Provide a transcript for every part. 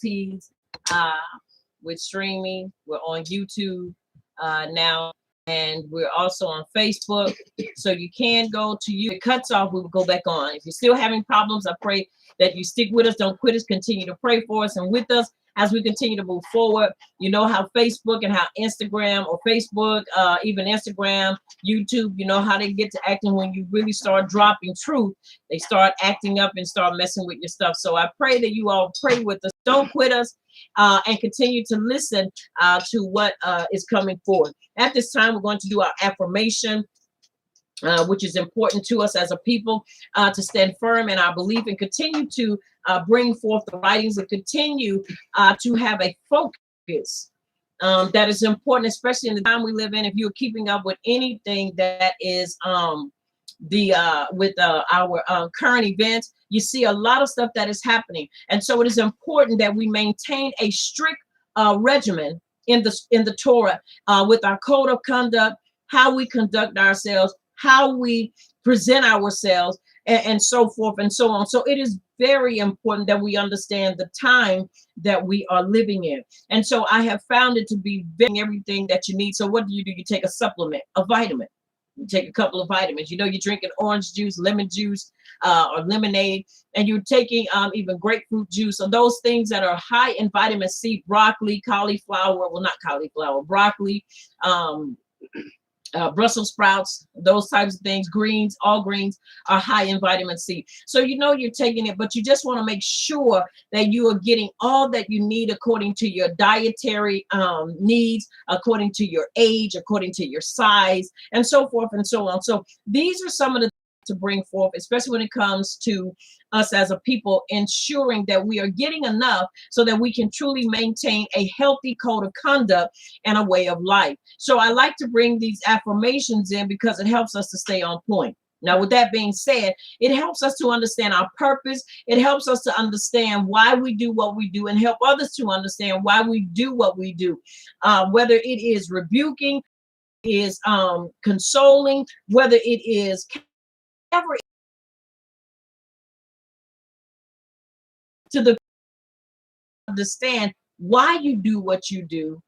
difficulties with streaming. We're on YouTube now, and we're also on Facebook. So you can go to you. It cuts off, we will go back on. If you're still having problems, I pray that you stick with us. Don't quit us. Continue to pray for us and with us as we continue to move forward. You know how Facebook and how Instagram or Facebook, even Instagram, YouTube, you know how they get to acting when you really start dropping truth. They start acting up and start messing with your stuff. So I pray that you all pray with us. Don't quit us and continue to listen to what is coming forward. At this time, we're going to do our affirmation, which is important to us as a people, to stand firm in our belief and continue to bring forth the writings and continue to have a focus that is important, especially in the time we live in. If you're keeping up with anything that is with our current events, you see a lot of stuff that is happening. And so it is important that we maintain a strict regimen in the Torah with our code of conduct, how we conduct ourselves, how we present ourselves, and so forth and so on. So it is very important that we understand the time that we are living in. And so I have found it to be everything that you need. So what do? You take a supplement, a vitamin. You take a couple of vitamins. You know, you're drinking orange juice, lemon juice, or lemonade, and you're taking even grapefruit juice, or those things that are high in vitamin C, broccoli, cauliflower, well, not cauliflower, broccoli, Brussels sprouts, those types of things, greens, all greens are high in vitamin C. So you know you're taking it, but you just want to make sure that you are getting all that you need according to your dietary needs, according to your age, according to your size, and so forth and so on. So these are some of the to bring forth, especially when it comes to us as a people, ensuring that we are getting enough so that we can truly maintain a healthy code of conduct and a way of life. So I like to bring these affirmations in because it helps us to stay on point. Now, with that being said, it helps us to understand our purpose. It helps us to understand why we do what we do and help others to understand why we do what we do, whether it is rebuking, is consoling, whether it is ever to the understand why you do what you do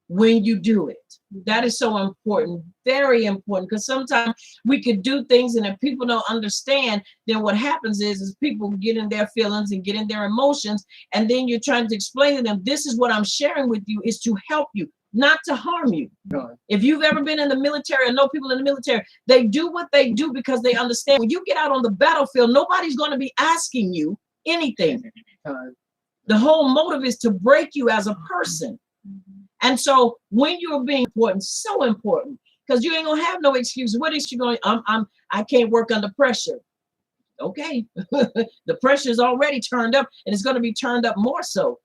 when you do it. That is so important, very important, because sometimes we could do things and if people don't understand, then what happens is people get in their feelings and get in their emotions, and then you're trying to explain to them, this is what I'm sharing with you is to help you, not to harm you. No. If you've ever been in the military or know people in the military, they do what they do because they understand when you get out on the battlefield, nobody's going to be asking you anything. The whole motive is to break you as a person. And so when you're being important, so important, because you ain't gonna have no excuse. What is she going? I can't work under pressure. Okay, the pressure is already turned up, and it's going to be turned up more so.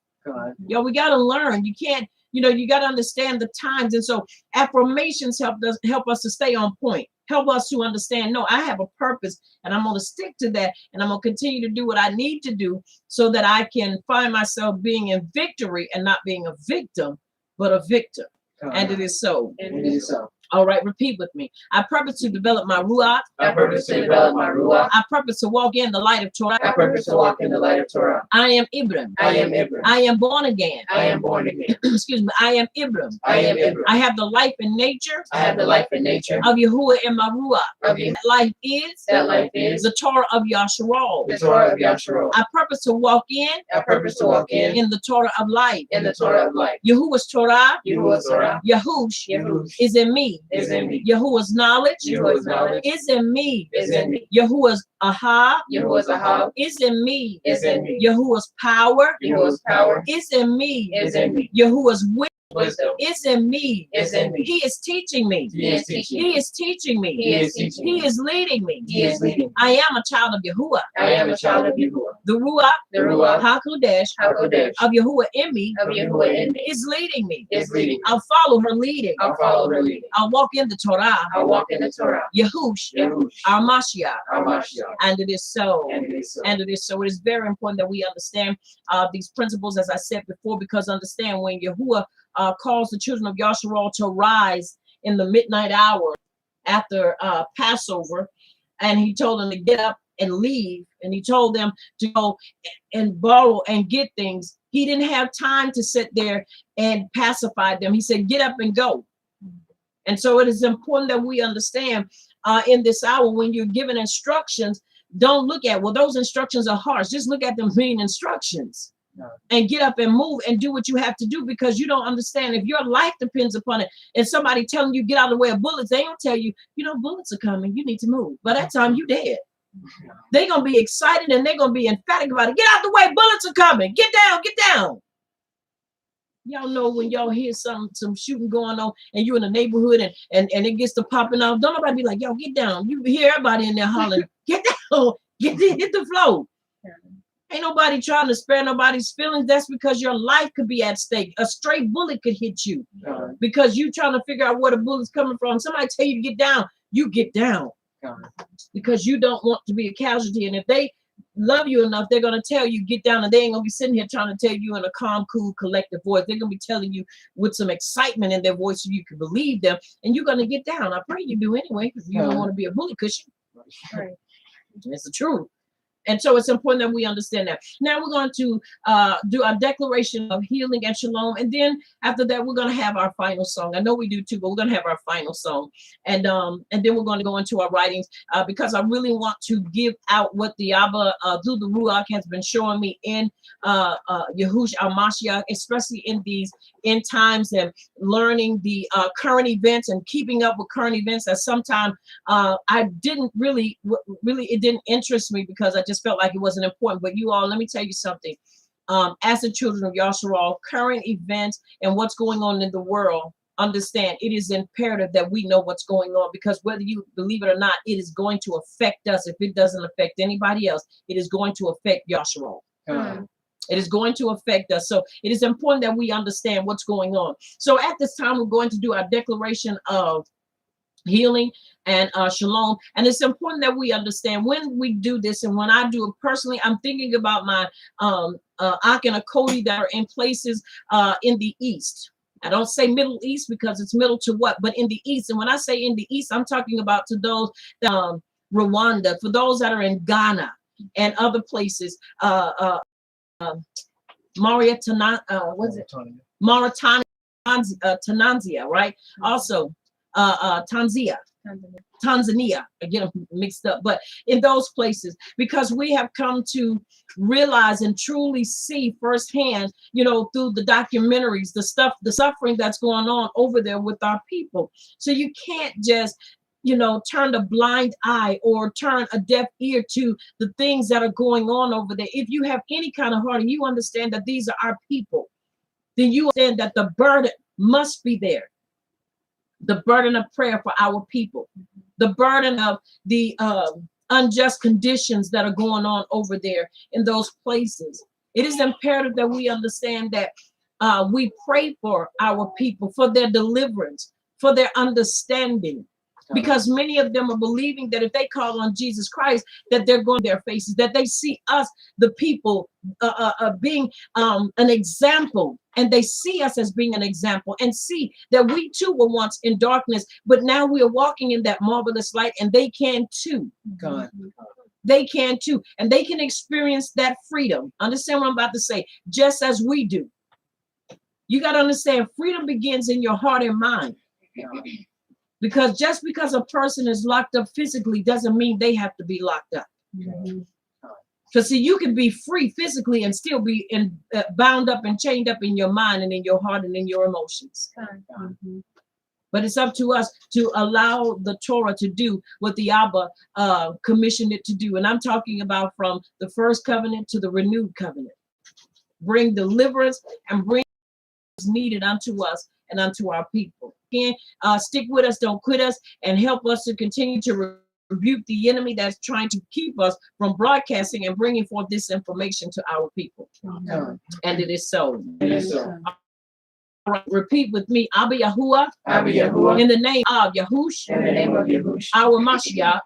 Yo, we got to learn. You can't, you got to understand the times. And so affirmations help us to stay on point, help us to understand, no, I have a purpose and I'm going to stick to that. And I'm going to continue to do what I need to do so that I can find myself being in victory and not being a victim, but a victor. And it is so. And it is so. All right, repeat with me. I purpose to develop my ruach. I purpose to develop my ruach. I purpose to walk in the light of Torah. I purpose to walk in the light of Torah. I am Ibram. I am Ibram. I am born again. I am born again. Excuse me. I am Ibram. I am Ibram. I have the life and nature. I have the life and nature of Yahuwah in my ruach. Of Yahuwah. That life is the Torah of Yasharal. The Torah of Yasharal. I purpose to walk in. I purpose to walk in the Torah of life. In the Torah of life. Yahuwah's Torah. Yahuwah's Torah. Yahush. Yahush. Is in me. Is in me. Yahuwah's knowledge. Yahuwah's knowledge. Is in me. Is in me. Yahuwah's aha. Yahuwah's aha. Is in me. Is in me. Yahuwah's power. Yahuwah's power. Is in me. Is in me. Yahuwah's wisdom is in me. Is in me. He is teaching me. He is teaching me. He is teaching me. He is teaching me. He is leading me. He is leading me. I am a child of Yahuwah. I am a child of Yahuwah. The Ruach. The Ruach. HaKodesh. Of Yahuwah in me. Of Yahuwah in me. Is leading me. Is leading me. I'll follow her leading. I'll follow her leading. I'll walk in the Torah. I'll walk in the Torah. Yahush. Yahush. Our Mashiach. Our Mashiach. And it is so. And it is so. And it is so. It is very important that we understand these principles, as I said before, because understand when Yahuwah calls the children of Yasharal to rise in the midnight hour after Passover, and he told them to get up and leave, and he told them to go and borrow and get things. He didn't have time to sit there and pacify them. He said, get up and go. And so it is important that we understand in this hour, when you're given instructions, don't look at, well, those instructions are harsh. Just look at them being instructions. And get up and move and do what you have to do, because you don't understand. If your life depends upon it, and somebody telling you get out of the way of bullets, they don't tell you, bullets are coming, you need to move. By that time, you dead. They're going to be excited and they're going to be emphatic about it. Get out the way, bullets are coming. Get down, get down. Y'all know when y'all hear some shooting going on and you're in the neighborhood and it gets to popping off, don't nobody be like, yo, get down. You hear everybody in there hollering, get down, hit the floor. Ain't nobody trying to spare nobody's feelings. That's because your life could be at stake. A stray bullet could hit you because you trying to figure out where the bullet's coming from. Somebody tell you to get down, you get down because you don't want to be a casualty. And if they love you enough, they're going to tell you get down, and they ain't going to be sitting here trying to tell you in a calm, cool, collective voice. They're going to be telling you with some excitement in their voice so you can believe them, and you're going to get down. I pray you do anyway, because you don't want to be a bully cushion. Right. It's the truth. And so it's important that we understand that. Now we're going to do our declaration of healing and shalom. And then after that, we're going to have our final song. I know we do too, but we're going to have our final song. And then we're going to go into our writings because I really want to give out what the Abba through the Ruach has been showing me in Yahushua al-Mashiach, especially in these end times, and learning the current events and keeping up with current events that sometimes I didn't really, it didn't interest me because I just felt like it wasn't important. But you all, let me tell you something. As the children of Yahshua, current events and what's going on in the world, understand it is imperative that we know what's going on, because whether you believe it or not, it is going to affect us. If it doesn't affect anybody else, it is going to affect Yahshua. It is going to affect us. So it is important that we understand what's going on. So at this time, we're going to do our declaration of healing and shalom. And it's important that we understand when we do this, and when I do it personally, I'm thinking about my Ak and Akodi that are in places in the East. I don't say Middle East because it's middle to what, but in the East. And when I say in the East, I'm talking about to those Rwanda, for those that are in Ghana and other places, Mauritania, Tanzania, right? Also, Tanzania, I get them mixed up, but in those places, because we have come to realize and truly see firsthand, through the documentaries, the suffering that's going on over there with our people. So you can't just turn a blind eye or turn a deaf ear to the things that are going on over there. If you have any kind of heart and you understand that these are our people, then you understand that the burden must be there. The burden of prayer for our people, the burden of the unjust conditions that are going on over there in those places. It is imperative that we understand that we pray for our people, for their deliverance, for their understanding, because many of them are believing that if they call on Jesus Christ, that they're going to their faces, that they see us, the people, being an example, and they see us as being an example, and see that we too were once in darkness, but now we are walking in that marvelous light, and they can too. God. They can too, and they can experience that freedom. Understand what I'm about to say, just as we do. You got to understand, freedom begins in your heart and mind. Because just because a person is locked up physically doesn't mean they have to be locked up. Because see, you can be free physically and still be bound up and chained up in your mind and in your heart and in your emotions. But it's up to us to allow the Torah to do what the Abba commissioned it to do. And I'm talking about from the first covenant to the renewed covenant. Bring deliverance and bring what is needed unto us and unto our people. Again, stick with us, don't quit us, and help us to continue to rebuke the enemy that's trying to keep us from broadcasting and bringing forth this information to our people. And it is so. It is so. Repeat with me, Abba Yahuwah, in the name of Yahush, our Mashiach,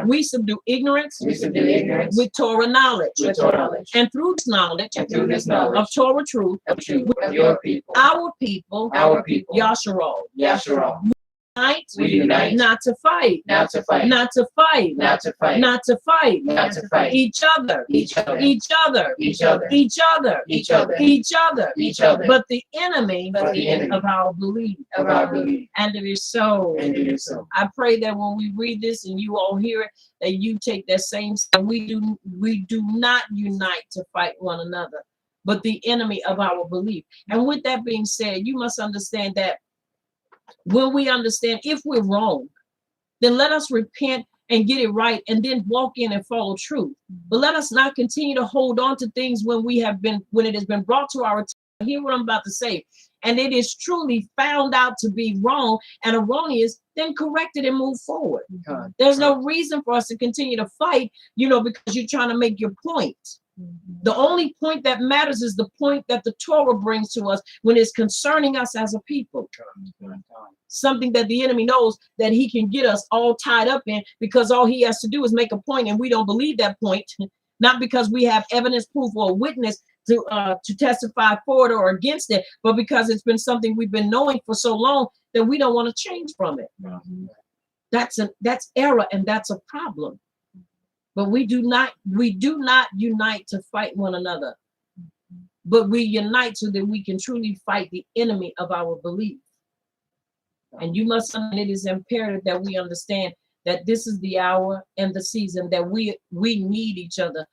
we subdue ignorance, with Torah knowledge, and through this knowledge, of Torah truth, our people, Yasharal, We unite. Not to fight. Not to fight. Not to fight. Not to fight. Not to fight. Not to fight. Each other. Each other. Each other. Each other. Each other. Each other. Each other. Each other. But the enemy But the enemy of our belief. of our belief. And it is so. And it is so. I pray that when we read this and you all hear it, that you take that same step. We do not unite to fight one another, but the enemy of our belief. And with that being said, you must understand that when we understand if we're wrong, then let us repent and get it right and then walk in and follow truth. But let us not continue to hold on to things when it has been brought to our attention. Hear what I'm about to say. And it is truly found out to be wrong and erroneous, then correct it and move forward. God. There's no reason for us to continue to fight, because you're trying to make your point. The only point that matters is the point that the Torah brings to us when it's concerning us as a people. Something that the enemy knows that he can get us all tied up in, because all he has to do is make a point and we don't believe that point, not because we have evidence, proof, or witness to testify for it or against it, but because it's been something we've been knowing for so long that we don't want to change from it. That's error, and that's a problem. But we do not unite to fight one another, but we unite so that we can truly fight the enemy of our belief. And you must understand, it is imperative that we understand that this is the hour and the season that we need each other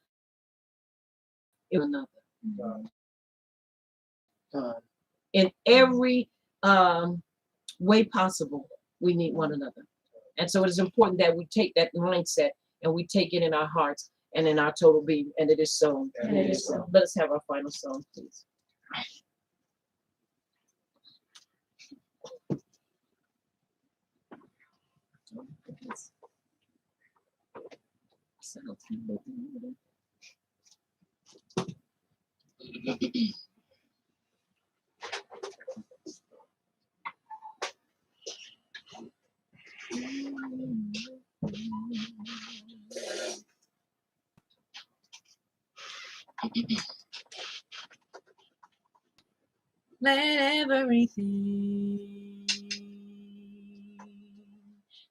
in another. In every way possible, we need one another. And so it is important that we take that mindset and we take it in our hearts and in our total being. And it is so. And it is so. Let us have our final song, please. Let everything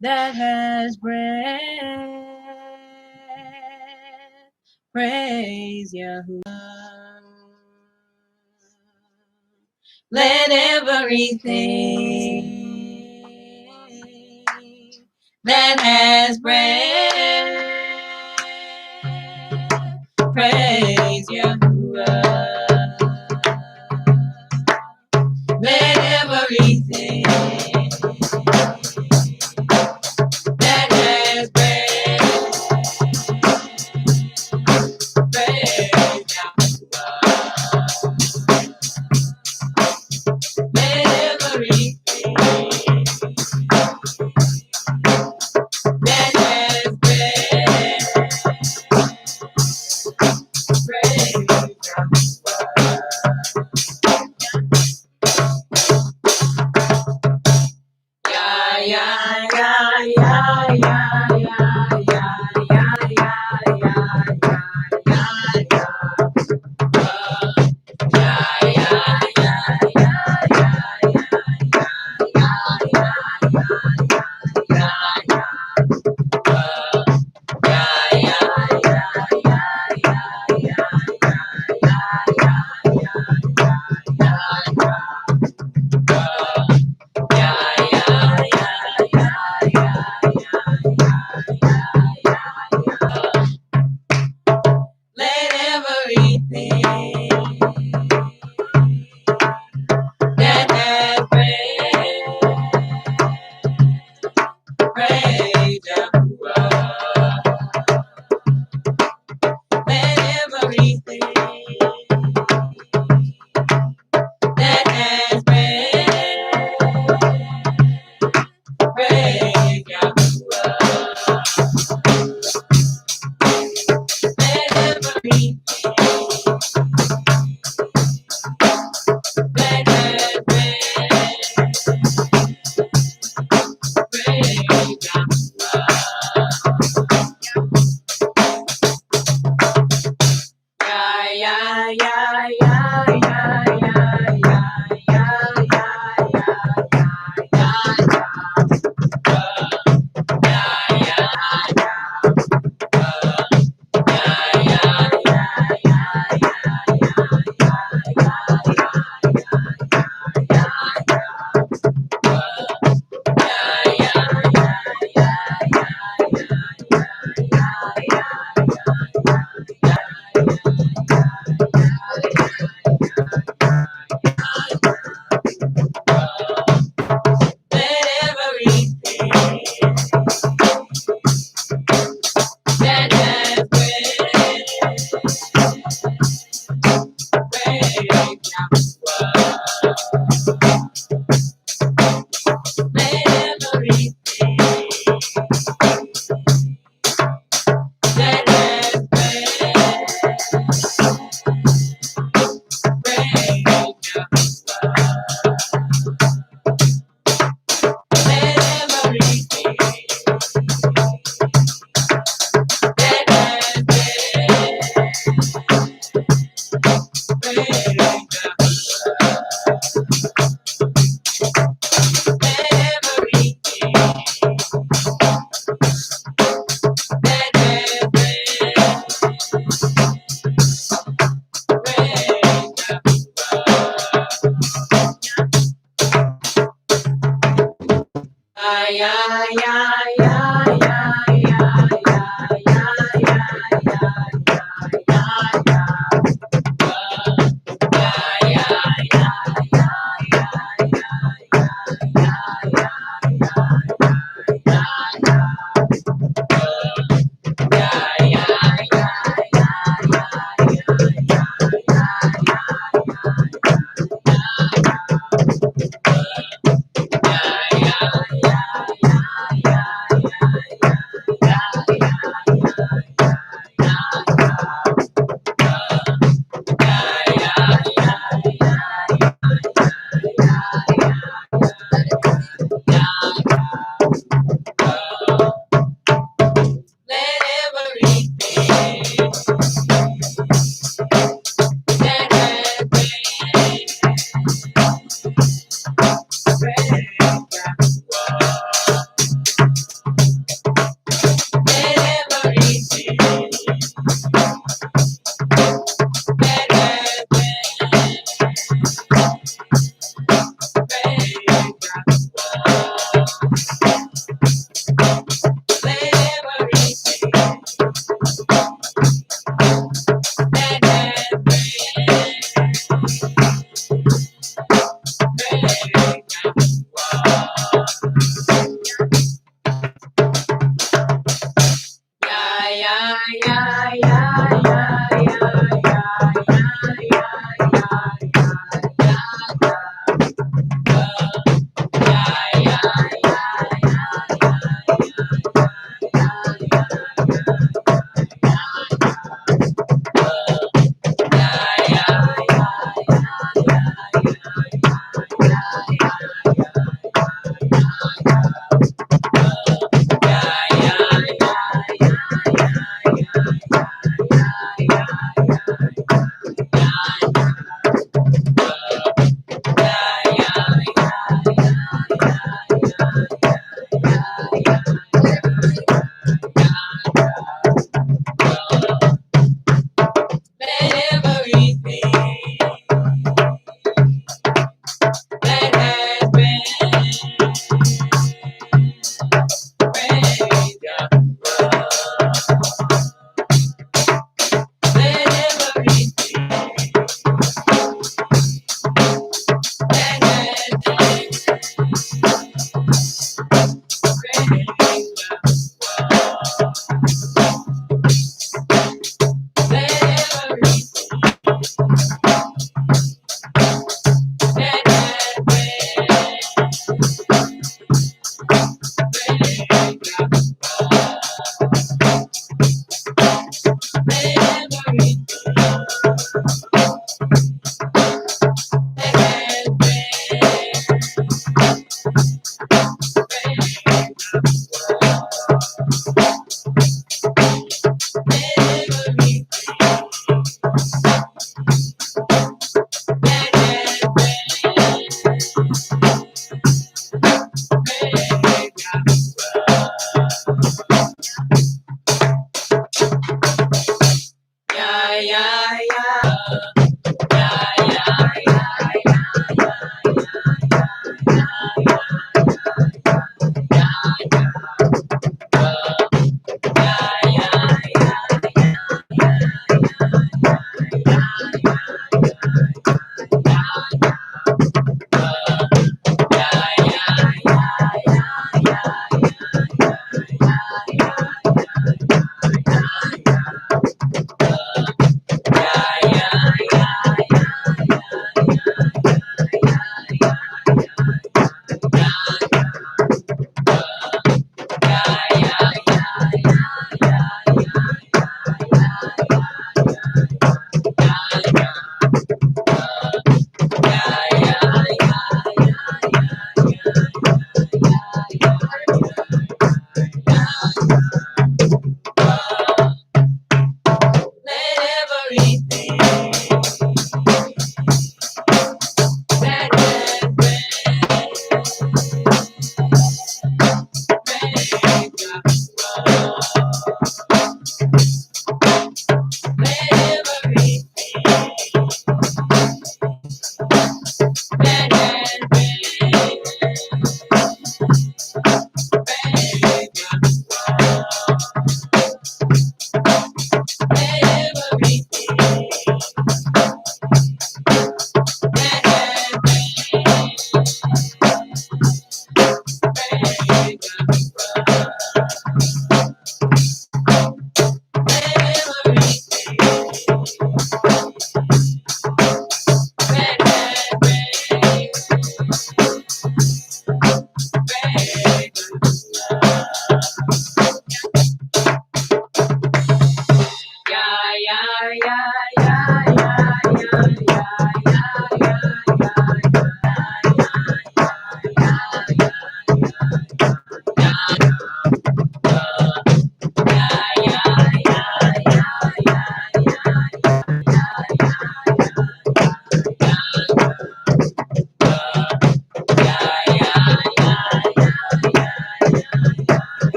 that has breath praise Yahuwah. Let everything that has breath praise Yahuwah. Let everything that has breath praise Yahuwah. Let everything that has breath praise Yahuwah.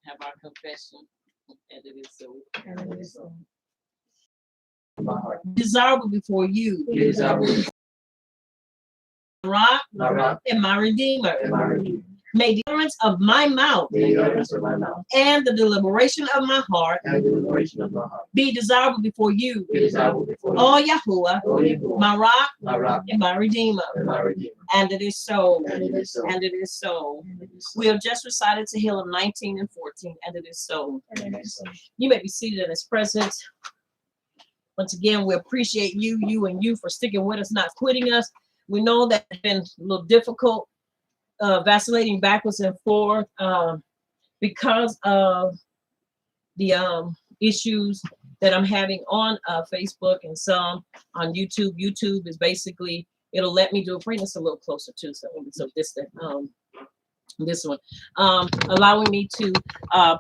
have our confession, and it is so. And it is so. Desirable before you, It is our will, rock my rock, and my redeemer. and my redeemer. May the utterance of my mouth May the utterance of my mouth and the deliberation of my heart and the deliberation of my heart be desirable before you, be desirable before you. oh Yahuwah, O Yahuwah, my rock my rock, and my redeemer. and my redeemer. And it is so. And it is so. And it is so. And it is so. We have just recited Tehillim 19 and 14, and it is so. And it is so. You may be seated in His presence. Once again, we appreciate you and you for sticking with us, not quitting us. We know that it's been a little difficult, vacillating backwards and forth because of the issues that I'm having on Facebook and some on YouTube. YouTube is basically, it'll let me bring this a little closer too, so it won't be so distant. This one, allowing me to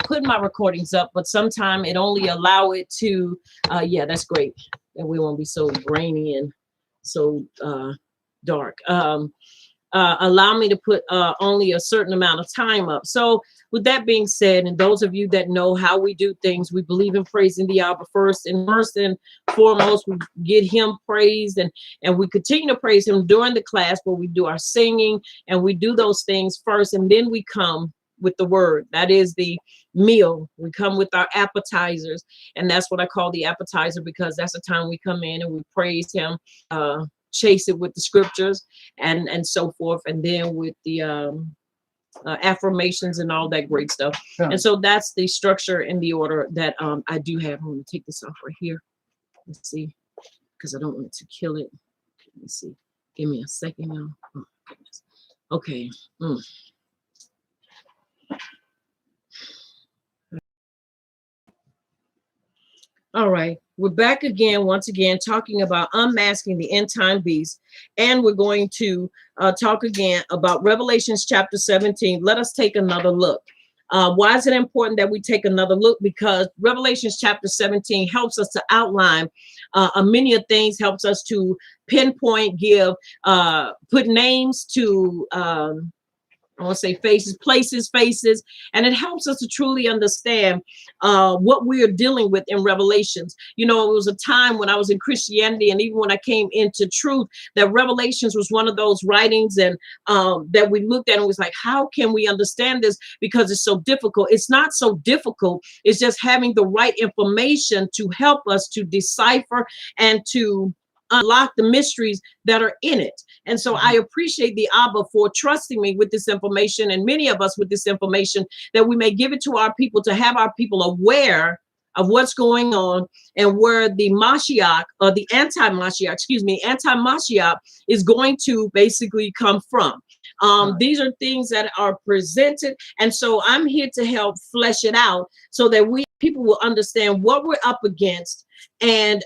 put my recordings up, but sometime it only allow it to, yeah, that's great. And we won't be so grainy and so dark. Allow me to put only a certain amount of time up. So with that being said, and those of you that know how we do things, we believe in praising the Abba first and foremost, we get Him praised, and we continue to praise Him during the class where we do our singing, and we do those things first, and then we come with the word. That is the meal. We come with our appetizers, and that's what I call the appetizer, because that's the time we come in and we praise Him, chase it with the scriptures and so forth, and then with the affirmations and all that great stuff. Sure. And so that's the structure and the order that I do have. I'm going to take this off right here. Let's see, because I don't want to kill it. Let me see. Give me a second now. Oh, goodness. Okay. All right, we're back again, once again, talking about unmasking the end time beast. And we're going to talk again about Revelations chapter 17. Let us take another look. Why is it important that we take another look? Because Revelations chapter 17 helps us to outline many of things, helps us to pinpoint, give, put names to, I want to say faces, places, faces, and it helps us to truly understand what we are dealing with in Revelations. You know, it was a time when I was in Christianity, and even when I came into truth, that Revelations was one of those writings and that we looked at and was like, how can we understand this? Because it's so difficult. It's not so difficult. It's just having the right information to help us to decipher and to unlock the mysteries that are in it. And so I appreciate the Abba for trusting me with this information, and many of us with this information, that we may give it to our people, to have our people aware of what's going on and where the Mashiach, or the anti-Mashiach, anti-Mashiach is going to basically come from. These are things that are presented. And so I'm here to help flesh it out so that people will understand what we're up against and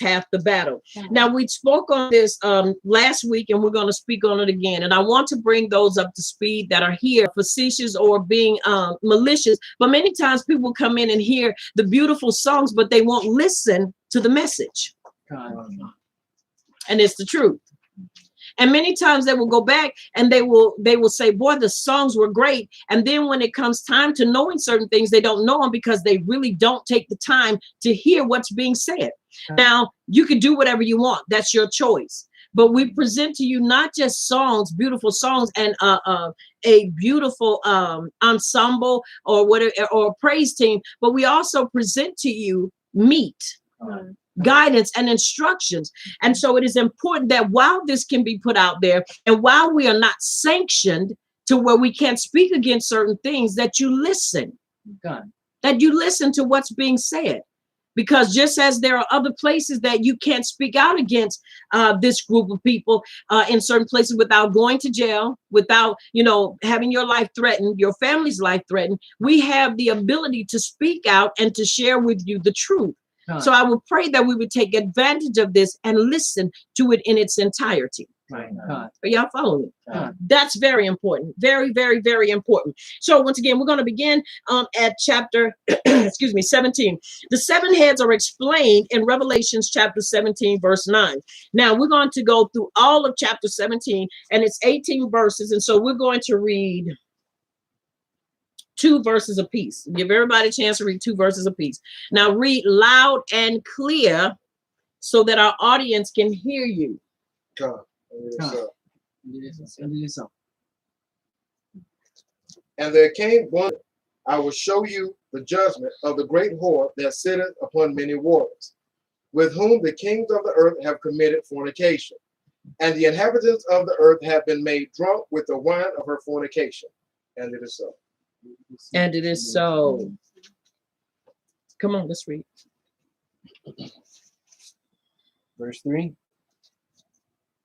half the battle. Now, we spoke on this last week, and we're going to speak on it again. And I want to bring those up to speed that are here, facetious or being malicious. But many times people come in and hear the beautiful songs, but they won't listen to the message. And it's the truth. And many times they will go back and they will say, boy, the songs were great. And then when it comes time to knowing certain things, they don't know them because they really don't take the time to hear what's being said. Now, you can do whatever you want. That's your choice. But we present to you not just songs, beautiful songs, and a beautiful ensemble or whatever, or a praise team, but we also present to you meat. Guidance and instructions. And so it is important that while this can be put out there, and while we are not sanctioned to where we can't speak against certain things, that you listen. That you listen to what's being said. Because just as there are other places that you can't speak out against this group of people in certain places without going to jail, without, having your life threatened, your family's life threatened, we have the ability to speak out and to share with you the truth. So I would pray that we would take advantage of this and listen to it in its entirety. Are y'all following me? That's very important. Very, very, very important. So once again, we're going to begin at chapter, 17. The seven heads are explained in Revelations chapter 17, verse 9. Now we're going to go through all of chapter 17, and it's 18 verses. And so we're going to read 2 verses apiece. Give everybody a chance to read 2 verses apiece. Now read loud and clear so that our audience can hear you. Come. And there came one, I will show you the judgment of the great whore that sitteth upon many waters, with whom the kings of the earth have committed fornication. And the inhabitants of the earth have been made drunk with the wine of her fornication. And it is so. And it is so. Come on, let's read. Verse 3.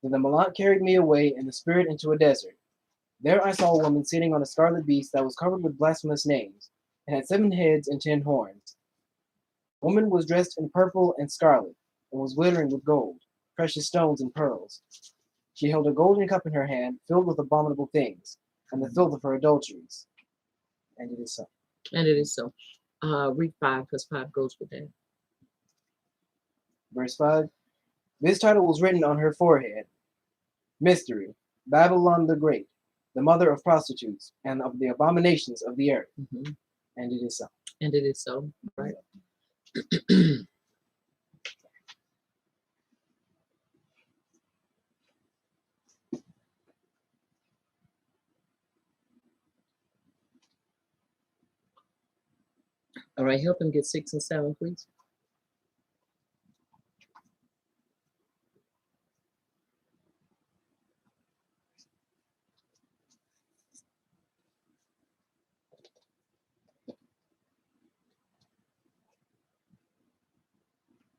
Then the Malak carried me away in the spirit into a desert. There I saw a woman sitting on a scarlet beast that was covered with blasphemous names, and had 7 heads and 10 horns. The woman was dressed in purple and scarlet, and was glittering with gold, precious stones and pearls. She held a golden cup in her hand, filled with abominable things, and the filth of her adulteries. And it is so. And it is so. Read 5, because 5 goes with that. Verse 5. This title was written on her forehead: Mystery, Babylon the Great, the mother of prostitutes and of the abominations of the earth. Mm-hmm. And it is so. And it is so. Right. All right, help him get 6 and 7, please.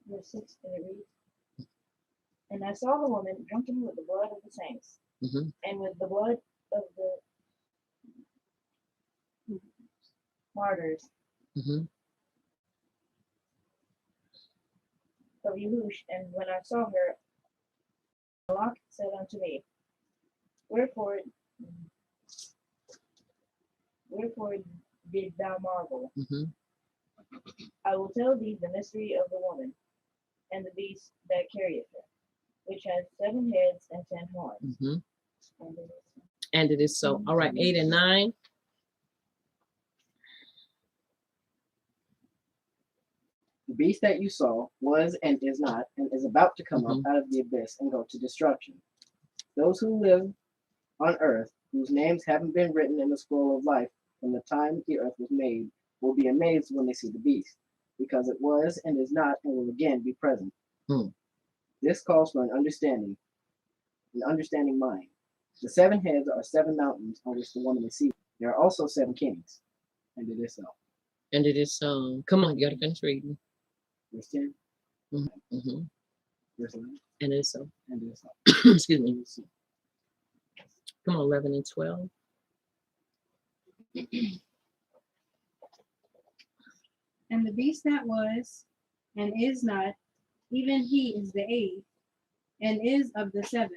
Verse 6, and it reads, And I saw the woman drunken with the blood of the saints, Mm-hmm. and with the blood of the martyrs Mm-hmm. of Yahush. And when I saw her, Malak said unto me, Wherefore did thou marvel? Mm-hmm. I will tell thee the mystery of the woman, and the beast that carrieth her, which has 7 heads and 10 horns. Mm-hmm. And it is And it is so. All right, 8 and 9. The beast that you saw was and is not, and is about to come up out of the abyss and go to destruction. Those who live on earth, whose names haven't been written in the scroll of life from the time the earth was made, will be amazed when they see the beast, because it was and is not and will again be present. This calls for an understanding mind. The 7 heads are 7 mountains on which the woman is seated. There are also 7 kings, and it is so. And it is so. Come on, you gotta finish reading. Verse 10. Mm-hmm. Verse 11. And it is so. And it is so. Excuse me. Come on, 11 and 12. And the beast that was and is not, even he is the 8th, and is of the 7,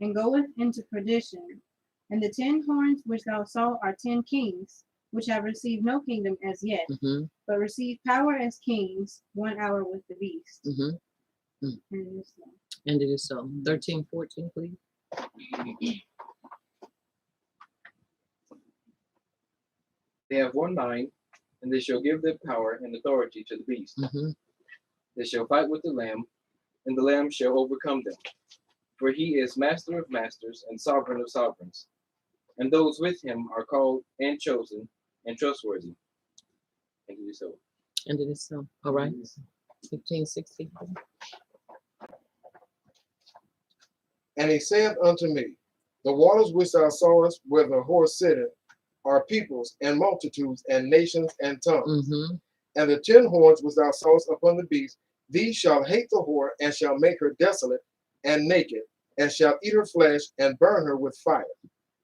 and goeth into perdition. And the 10 horns which thou saw are 10 kings, which have received no kingdom as yet, Mm-hmm. but receive power as kings 1 hour with the beast. Mm-hmm. And it is so. And it is so. 13, 14, please. They have one mind, and they shall give their power and authority to the beast. Mm-hmm. They shall fight with the Lamb, and the Lamb shall overcome them. For he is master of masters and sovereign of sovereigns. And those with him are called and chosen and trustworthy. And it is so. And it is so. All right. 15, 16. And he said unto me, The waters which thou sawest where the whore sitteth are peoples and multitudes and nations and tongues. Mm-hmm. And the 10 horns which thou sawest upon the beast, these shall hate the whore, and shall make her desolate and naked, and shall eat her flesh and burn her with fire.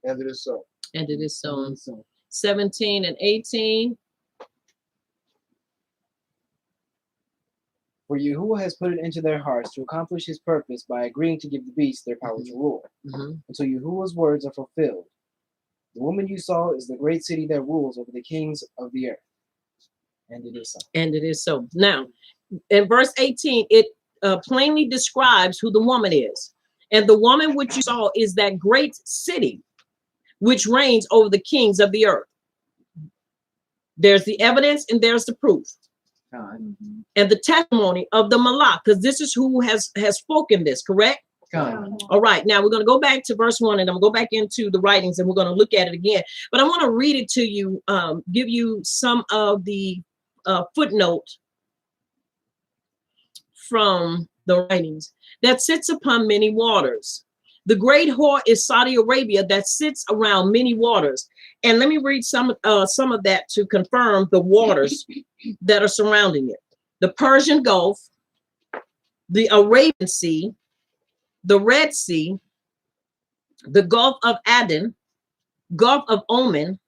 And it is so. And it is so. 17 and 18. For Yahuwah has put it into their hearts to accomplish his purpose by agreeing to give the beast their power to rule, until Yahuwah's words are fulfilled. The woman you saw is the great city that rules over the kings of the earth. And it is so. And it is so. Now, in verse 18, it plainly describes who the woman is. And the woman which you saw is that great city which reigns over the kings of the earth. There's the evidence and there's the proof. Con. And the testimony of the Malak, because this is who has spoken this, correct? Con. All right, now we're going to go back to verse 1 and I'm going to go back into the writings and we're going to look at it again. But I want to read it to you, give you some of the footnote from the writings. That sits upon many waters. The great whore is Saudi Arabia that sits around many waters. And let me read some of that to confirm the waters that are surrounding it. The Persian Gulf, the Arabian Sea, the Red Sea, the Gulf of Aden, Gulf of Oman,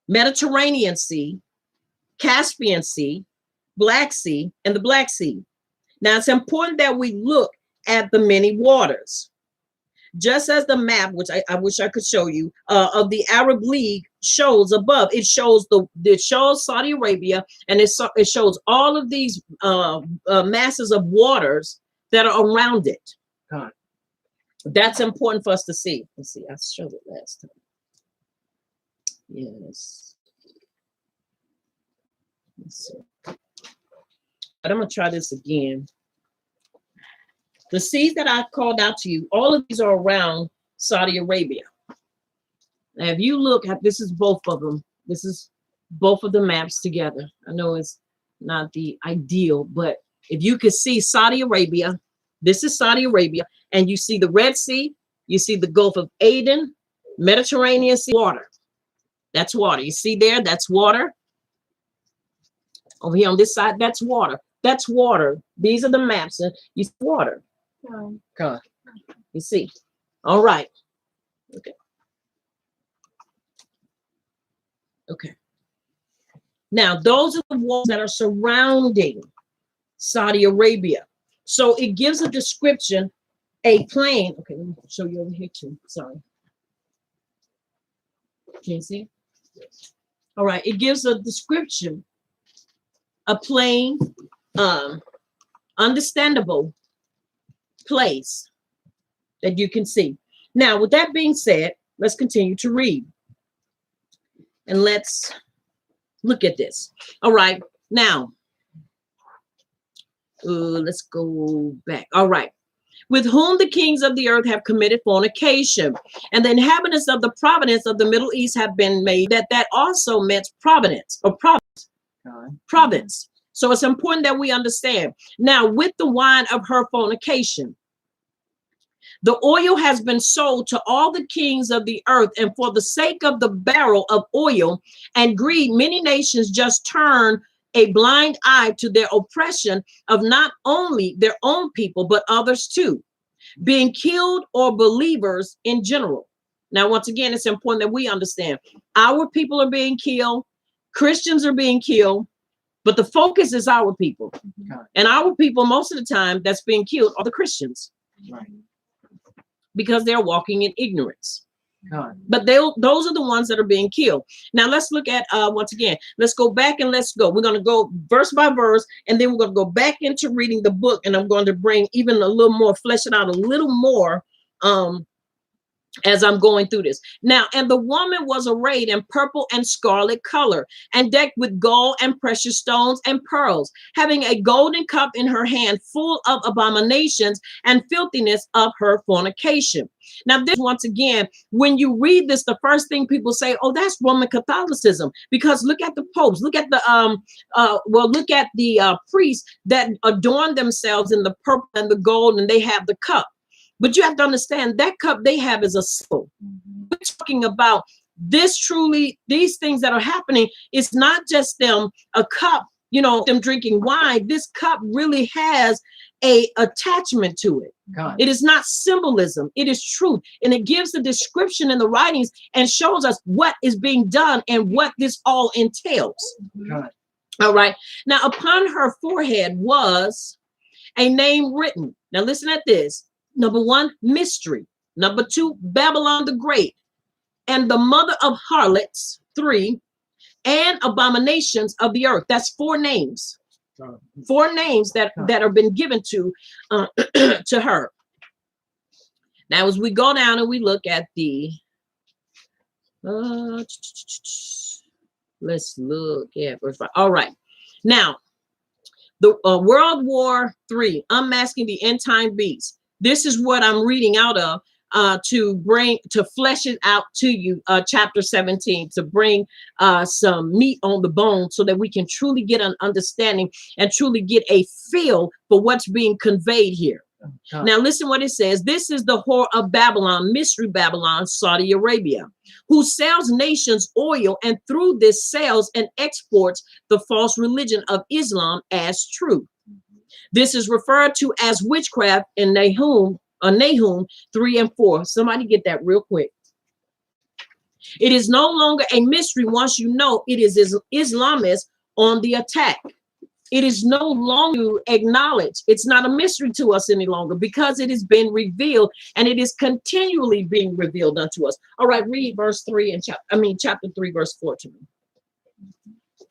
Mediterranean Sea, Caspian Sea, Black Sea, and the Black Sea. Now, it's important that we look at the many waters. Just as the map, which I wish I could show you, of the Arab League shows above, it shows Saudi Arabia, and it shows all of these masses of waters that are around it. Con. That's important for us to see. Let's see, I showed it last time. Yes. Let's see. But I'm gonna try this again. The seas that I've called out to you, all of these are around Saudi Arabia. Now, if you look at, this is both of them. This is both of the maps together. I know it's not the ideal, but if you could see Saudi Arabia, this is Saudi Arabia, and you see the Red Sea, you see the Gulf of Aden, Mediterranean Sea, water. That's water. You see there, that's water. Over here on this side, that's water. That's water. These are the maps, and you see water. Con. You see. All right. Okay. Okay. Now, those are the walls that are surrounding Saudi Arabia. So it gives a description, a plain. Okay, let me show you over here too. Sorry. Can you see? All right. It gives a description, a plain, understandable place that you can see. Now, with that being said, let's continue to read. And let's look at this. All right. Now, let's go back. All right. With whom the kings of the earth have committed fornication, and the inhabitants of the province of the Middle East have been made. That also meant providence or province. Province. So it's important that we understand. Now, with the wine of her fornication, the oil has been sold to all the kings of the earth, and for the sake of the barrel of oil and greed, many nations just turn a blind eye to their oppression of not only their own people, but others too, being killed or believers in general. Now, once again, it's important that we understand our people are being killed, Christians are being killed, but the focus is our people. And our people, most of the time, that's being killed are the Christians. Right. Because they're walking in ignorance. Con. But those are the ones that are being killed. Now let's look at once again, let's go back and let's go. We're going to go verse by verse, and then we're going to go back into reading the book, and I'm going to bring even a little more, flesh it out a little more as I'm going through this. Now, and the woman was arrayed in purple and scarlet color, and decked with gold and precious stones and pearls, having a golden cup in her hand full of abominations and filthiness of her fornication. Now, this, once again, when you read this, the first thing people say, oh, that's Roman Catholicism, because look at the popes, look at the look at the priests that adorn themselves in the purple and the gold, and they have the cup. But you have to understand that cup they have is a symbol. We're talking about this truly, these things that are happening. It's not just them, a cup, them drinking wine. This cup really has a attachment to it. God. It is not symbolism. It is truth. And it gives the description in the writings and shows us what is being done and what this all entails. God. All right. Now, upon her forehead was a name written. Now, listen at this. Number 1, mystery. Number 2, Babylon the Great, and the mother of harlots. 3, and abominations of the earth. That's 4 names. 4 names that have been given to to her. Now, as we go down and we look at the Let's look at verse 5. All right. Now, the World War III, Unmasking the End Time Beast. This is what I'm reading out of to flesh it out to you, chapter 17, to bring some meat on the bone so that we can truly get an understanding and truly get a feel for what's being conveyed here. Now, listen what it says. This is the whore of Babylon, Mystery Babylon, Saudi Arabia, who sells nations oil and through this sells and exports the false religion of Islam as truth. This is referred to as witchcraft in Nahum 3 and 4. Somebody get that real quick. It is no longer a mystery once you know it is Islamists on the attack. It is no longer acknowledged. It's not a mystery to us any longer because it has been revealed and it is continually being revealed unto us. All right, read verse 3 and chapter 3, verse 4 to me.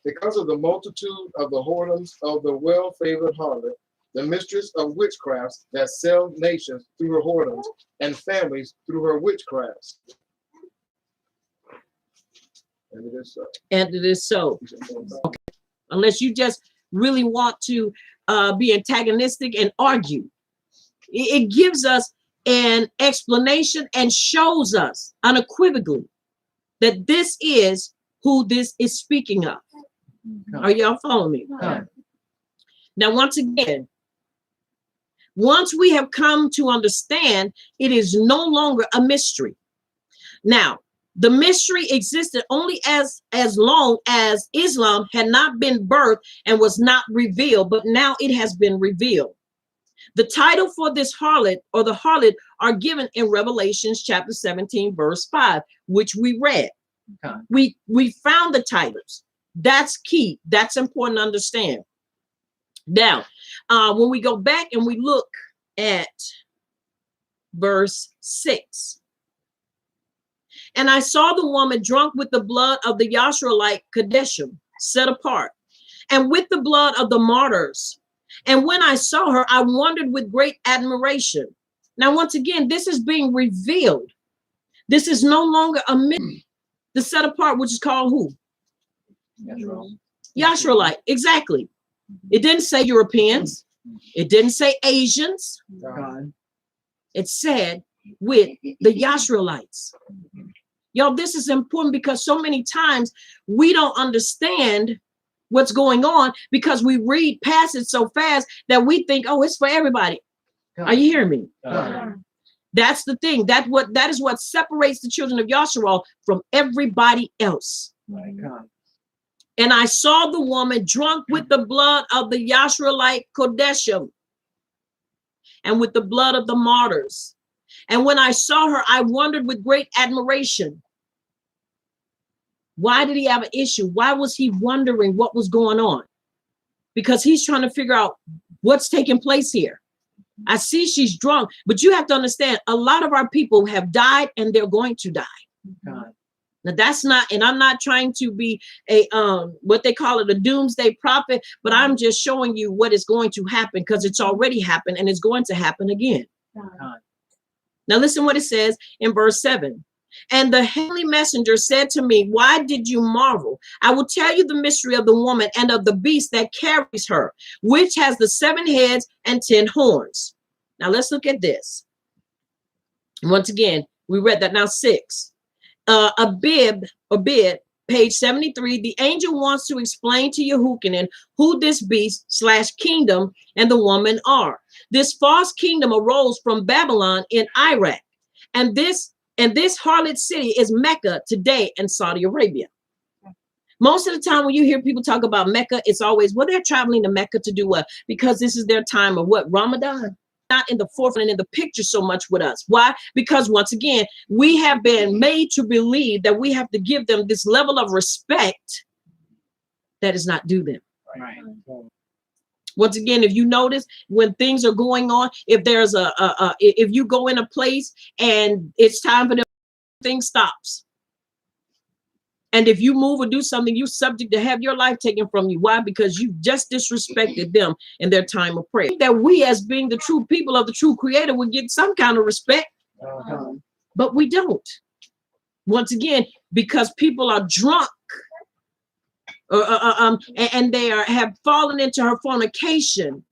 Because of the multitude of the whoredoms of the well-favored harlot, the mistress of witchcrafts that sell nations through her whoredoms and families through her witchcrafts. And it is so. And it is so. Okay. Unless you just really want to be antagonistic and argue. It gives us an explanation and shows us unequivocally that this is who this is speaking of. Are y'all following me? Now, once again, once we have come to understand, it is no longer a mystery. Now, the mystery existed only as long as Islam had not been birthed and was not revealed, but now it has been revealed. The title for this harlot or the harlot are given in Revelations chapter 17, verse 5, which we read. We found the titles. That's key. That's important to understand. Now, when we go back and we look at verse 6, and I saw the woman drunk with the blood of the Yashraelite Kadeshim, set apart, and with the blood of the martyrs. And when I saw her, I wondered with great admiration. Now, once again, this is being revealed. This is no longer a myth. The set apart, which is called who? Yashraelite. Exactly. It didn't say Europeans. It didn't say Asians. It said with the Yashraelites. Y'all, this is important because so many times we don't understand what's going on because we read past it so fast that we think, oh, it's for everybody. Are you hearing me? That's the thing. That is what separates the children of Yashrael from everybody else. And I saw the woman drunk with the blood of the Yashraelite Kodeshim and with the blood of the martyrs. And when I saw her, I wondered with great admiration. Why did he have an issue? Why was he wondering what was going on? Because he's trying to figure out what's taking place here. I see she's drunk, but you have to understand a lot of our people have died and they're going to die. Now that's not, and I'm not trying to be a what they call it, a doomsday prophet, but I'm just showing you what is going to happen because it's already happened and it's going to happen again. Now listen what it says in verse 7. And the heavenly messenger said to me, why did you marvel? I will tell you the mystery of the woman and of the beast that carries her, which has the 7 heads and 10 horns. Now let's look at this. Once again, we read that. Now 6. Abib, page 73, the angel wants to explain to Yehukanan who this beast / kingdom and the woman are. This false kingdom arose from Babylon in Iraq, and this harlot city is Mecca today in Saudi Arabia. Most of the time when you hear people talk about Mecca, it's always, well, they're traveling to Mecca to do what? Because this is their time of what? Ramadan. Not in the forefront and in the picture so much with us. Why? Because once again, we have been made to believe that we have to give them this level of respect that is not due them. Right. Once again, if you notice when things are going on, if there's if you go in a place and it's time for them, thing stops. And if you move or do something, you're subject to have your life taken from you. Why? Because you just disrespected them in their time of prayer. That we, as being the true people of the true creator, would get some kind of respect, but we don't. Once again, because people are drunk and they have fallen into her fornication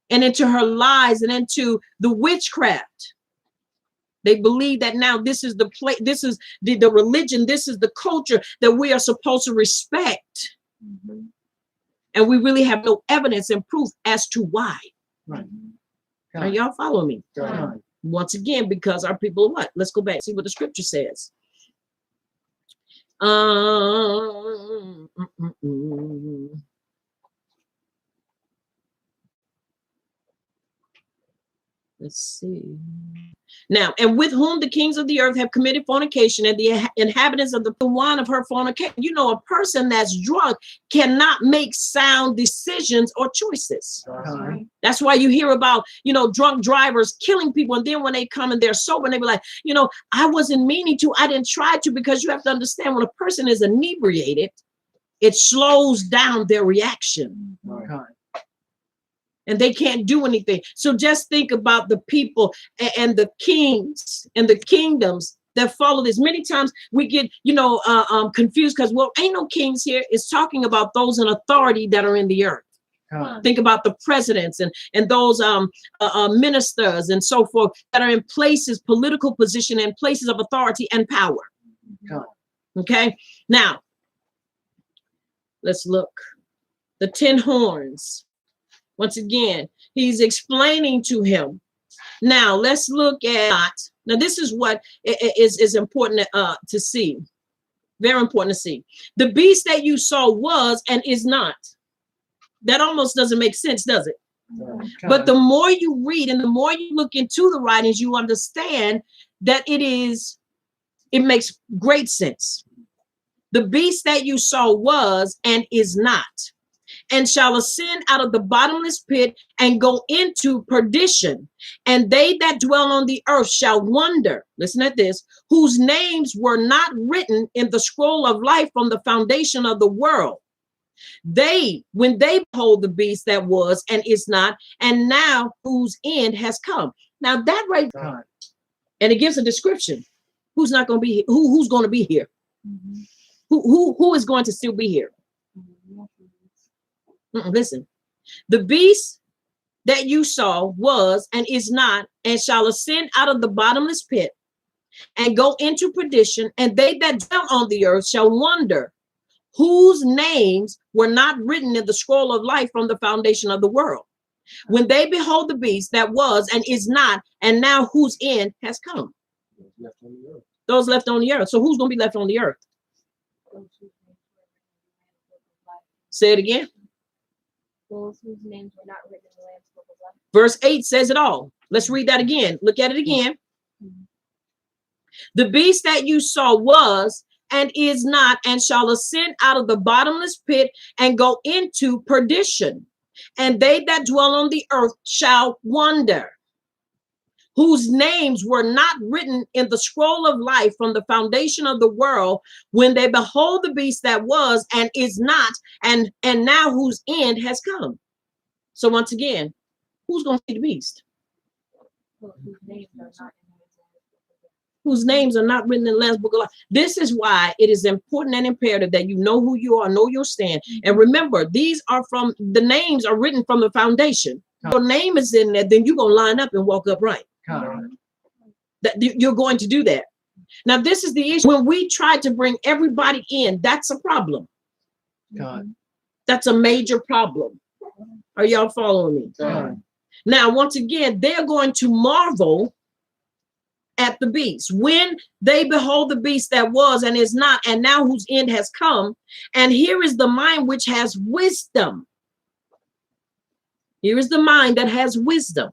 and into her lies and into the witchcraft. They believe that now this is the place, this is the religion, this is the culture that we are supposed to respect. And we really have no evidence and proof as to why. Right. Are y'all following me? God. Once again, because our people are what? Let's go back and see what the scripture says. Let's see. Now, and with whom the kings of the earth have committed fornication, and the inhabitants of the wine of her fornication. You know, a person that's drunk cannot make sound decisions or choices. God. That's why you hear about, you know, drunk drivers killing people. And then when they come and they're sober, and they be like, you know, I wasn't meaning to, I didn't try to, because you have to understand, when a person is inebriated, it slows down their reaction. God. And they can't do anything. So just think about the people and the kings and the kingdoms that follow this. Many times we get, you know, confused because, well, ain't no kings here. It's talking about those in authority that are in the earth. Think about the presidents and those ministers and so forth that are in places, political position and places of authority and power. Okay, now let's look. The 10 horns. Once again, he's explaining to him. Now let's look at, now this is what is important to see. Very important to see. The beast that you saw was and is not. That almost doesn't make sense, does it? But the more you read and the more you look into the writings, you understand that it makes great sense. The beast that you saw was and is not, and shall ascend out of the bottomless pit and go into perdition. And they that dwell on the earth shall wonder, listen at this, whose names were not written in the scroll of life from the foundation of the world. When they behold the beast that was and is not, and now whose end has come. Now that right, and it gives a description. Who's not going to be, who's going to be here? Who is going to still be here? Listen, the beast that you saw was and is not, and shall ascend out of the bottomless pit and go into perdition. And they that dwell on the earth shall wonder, whose names were not written in the scroll of life from the foundation of the world, when they behold the beast that was and is not, and now whose end has come. Those left on the earth. So who's going to be left on the earth? Say it again. Those whose names were not written in the Lamb's Book of Life. Verse 8 says it all. Let's read that again. Look at it again. The beast that you saw was and is not, and shall ascend out of the bottomless pit and go into perdition. And they that dwell on the earth shall wonder, whose names were not written in the scroll of life from the foundation of the world, when they behold the beast that was and is not, and now whose end has come. So once again, who's going to see the beast? Whose names are not written in the Lamb's Book of Life. This is why it is important and imperative that you know who you are, know your stand. And remember, these are from, the names are written from the foundation. Your name is in there, then you're going to line up and walk upright. That you're going to do that. Now, this is the issue. When we try to bring everybody in, that's a problem. That's a major problem. Are y'all following me? Now, once again, they're going to marvel at the beast when they behold the beast that was and is not, and now whose end has come. And here is the mind which has wisdom. Here is the mind that has wisdom.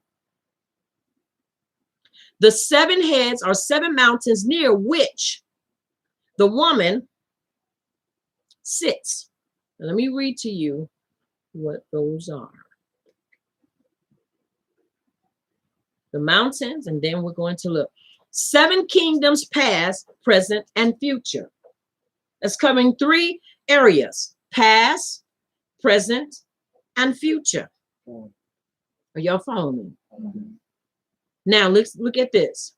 The 7 heads are 7 mountains near which the woman sits. Now, let me read to you what those are. The mountains, and then we're going to look. 7 kingdoms, past, present, and future. That's covering 3 areas: past, present, and future. Are y'all following me? Now let's look at this.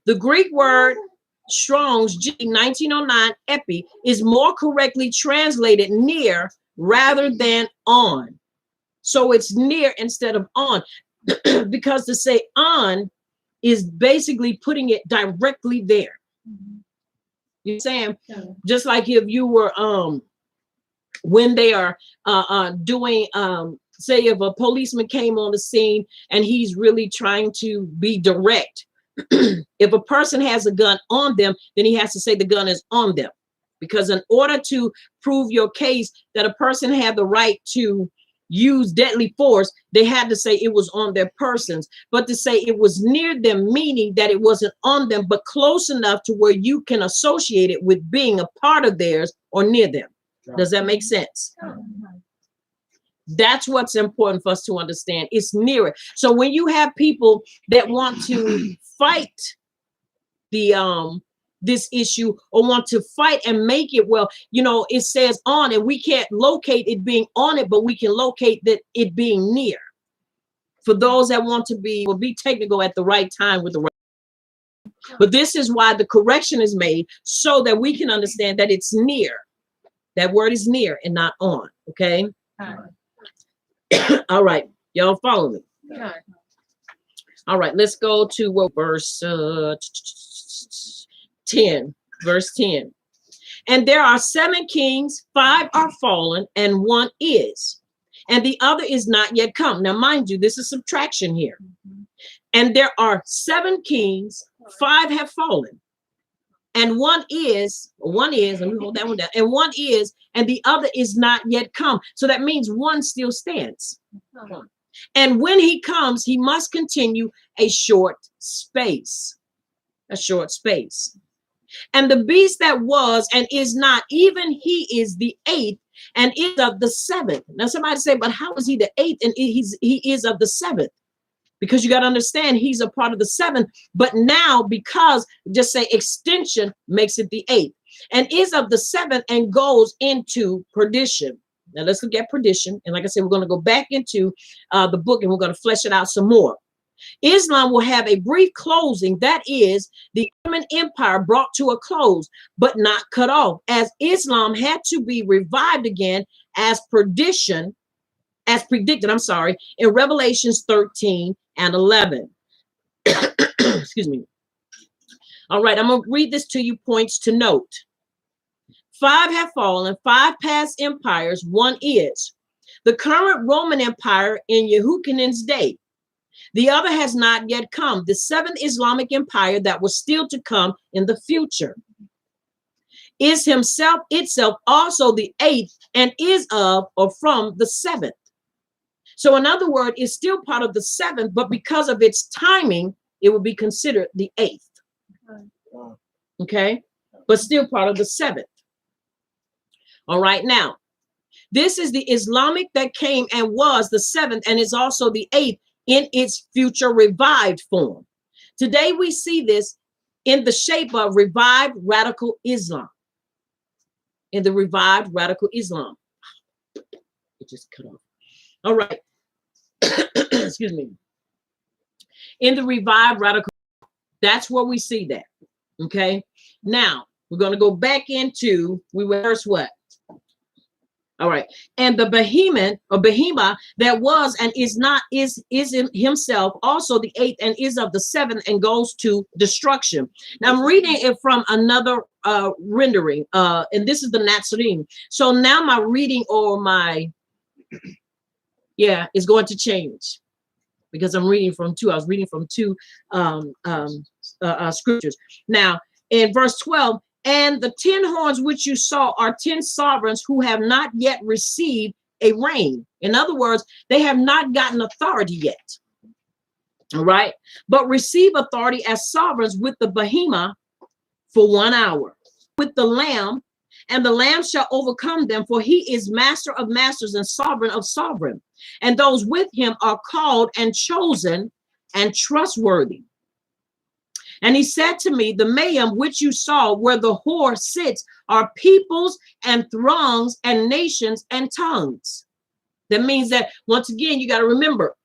The Greek word Strong's G 1909 epi is more correctly translated near rather than on. So it's near instead of on, because to say on is basically putting it directly there. You're saying, just like if you were when they are doing say if a policeman came on the scene and he's really trying to be direct, if a person has a gun on them, then he has to say the gun is on them, because in order to prove your case that a person had the right to use deadly force, they had to say it was on their persons. But to say it was near them, meaning that it wasn't on them, but close enough to where you can associate it with being a part of theirs or near them. Does that make sense? That's what's important for us to understand. It's nearer. So when you have people that want to fight the this issue or want to fight and make it, well, you know, it says on, and we can't locate it being on it, but we can locate that it being near. For those that want to be technical at the right time with the right. But this is why the correction is made, so that we can understand that it's near. That word is near and not on. Okay. All right, y'all follow me. All right, let's go to verse 10. Verse 10. And there are 7 kings, 5 are fallen, and 1 is, and the other is not yet come. Now, mind you, this is subtraction here. And there are 7 kings, 5 have fallen, and 1 is, let me hold that one down, and 1 is, and the other is not yet come. So that means 1 still stands. And when he comes, he must continue a short space. A short space. And the beast that was and is not, even he is the 8th and is of the 7th. Now somebody say, but how is he the 8th and he is of the 7th? Because you got to understand he's a part of the 7th. But now, because just say extension makes it the 8th and is of the 7th and goes into perdition. Now let's look at perdition. And like I said, we're going to go back into the book and we're going to flesh it out some more. Islam will have a brief closing, that is, the Ottoman Empire brought to a close, but not cut off, as Islam had to be revived again as predicted, in Revelations 13 and 11. Excuse me. All right, I'm going to read this to you, points to note. 5 have fallen, 5 past empires, 1 is. The current Roman Empire in Yehoiakim's day. The other has not yet come, the 7th Islamic Empire that was still to come in the future. Is itself also the 8th and is of or from the 7th. So in other words, it's still part of the 7th, but because of its timing, it will be considered the 8th. Okay, but still part of the 7th. All right, now, this is the Islamic that came and was the 7th and is also the 8th in its future revived form. Today we see this in the shape of revived radical Islam. In the revived radical Islam. It just cut off. All right. Excuse me. In the revived radical, that's where we see that. Okay. Now we're going to go back into, we were first what? All right. And the behemoth that was and is not is in himself also the 8th and is of the 7th and goes to destruction. Now I'm reading it from another rendering, and this is the Nazarene. So now my reading or my is going to change because I'm reading from 2. I was reading from 2 scriptures. Now in verse 12. And the 10 horns which you saw are 10 sovereigns who have not yet received a reign. In other words, they have not gotten authority yet. All right. But receive authority as sovereigns with the behemoth for 1 hour. With the Lamb, and the Lamb shall overcome them, for he is master of masters and sovereign of sovereign. And those with him are called and chosen and trustworthy. And he said to me, the mayhem which you saw where the whore sits are peoples and throngs and nations and tongues. That means that, once again, you got to remember,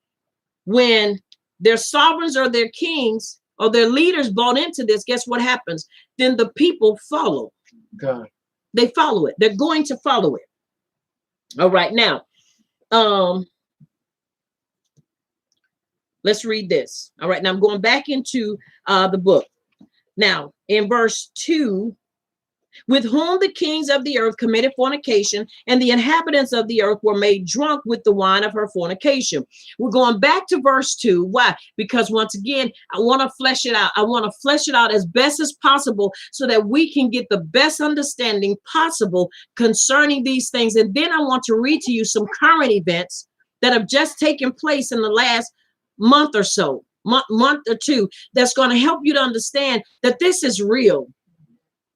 when their sovereigns or their kings or their leaders bought into this, guess what happens? Then the people follow. God. They follow it. They're going to follow it. All right, now, let's read this. All right, now I'm going back into the book. Now, in verse 2, with whom the kings of the earth committed fornication, and the inhabitants of the earth were made drunk with the wine of her fornication. We're going back to verse 2. Why? Because once again, I want to flesh it out. I want to flesh it out as best as possible so that we can get the best understanding possible concerning these things. And then I want to read to you some current events that have just taken place in the last month or so, month or two, that's going to help you to understand that this is real.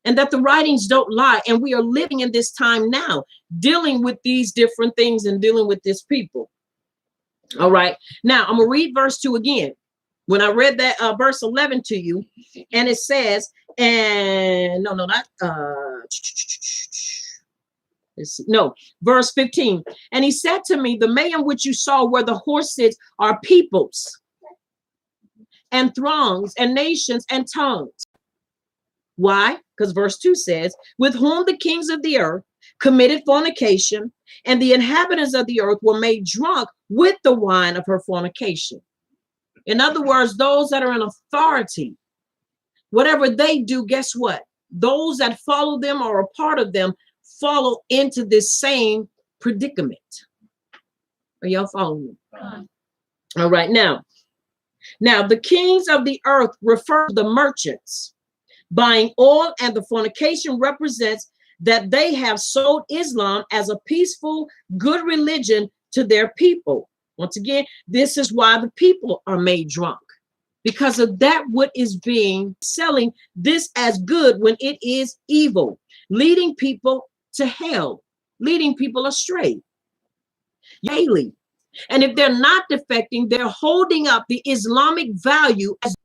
And that the writings don't lie. And we are living in this time now, dealing with these different things and dealing with this people. All right. Now, I'm going to read verse 2 again. When I read that verse 11 to you, and it says, and verse 15. And he said to me, the man which you saw where the horse sits are peoples and throngs and nations and tongues. Why? Because verse 2 says, with whom the kings of the earth committed fornication, and the inhabitants of the earth were made drunk with the wine of her fornication. In other words, those that are in authority, whatever they do, guess what? Those that follow them or a part of them follow into this same predicament. Are y'all following me? All right, now the kings of the earth refer to the merchants buying oil, and the fornication represents that they have sold Islam as a peaceful, good religion to their people. Once again, this is why the people are made drunk, because of that what is being selling this as good when it is evil, leading people to hell, leading people astray daily. And if they're not defecting, they're holding up the Islamic value as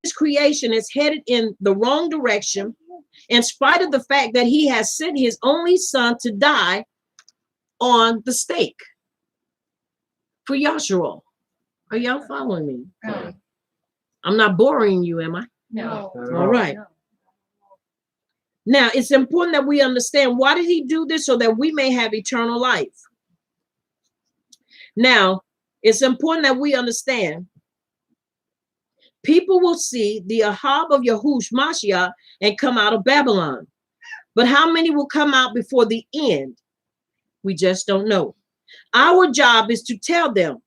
this creation is headed in the wrong direction, in spite of the fact that he has sent his only son to die on the stake for Yahshua. Are y'all following me? No. I'm not boring you, am I? No. All right. Now, it's important that we understand, why did he do this? So that we may have eternal life. Now, it's important that we understand, people will see the Ahab of Yahush Mashiach and come out of Babylon. But how many will come out before the end? We just don't know. Our job is to tell them,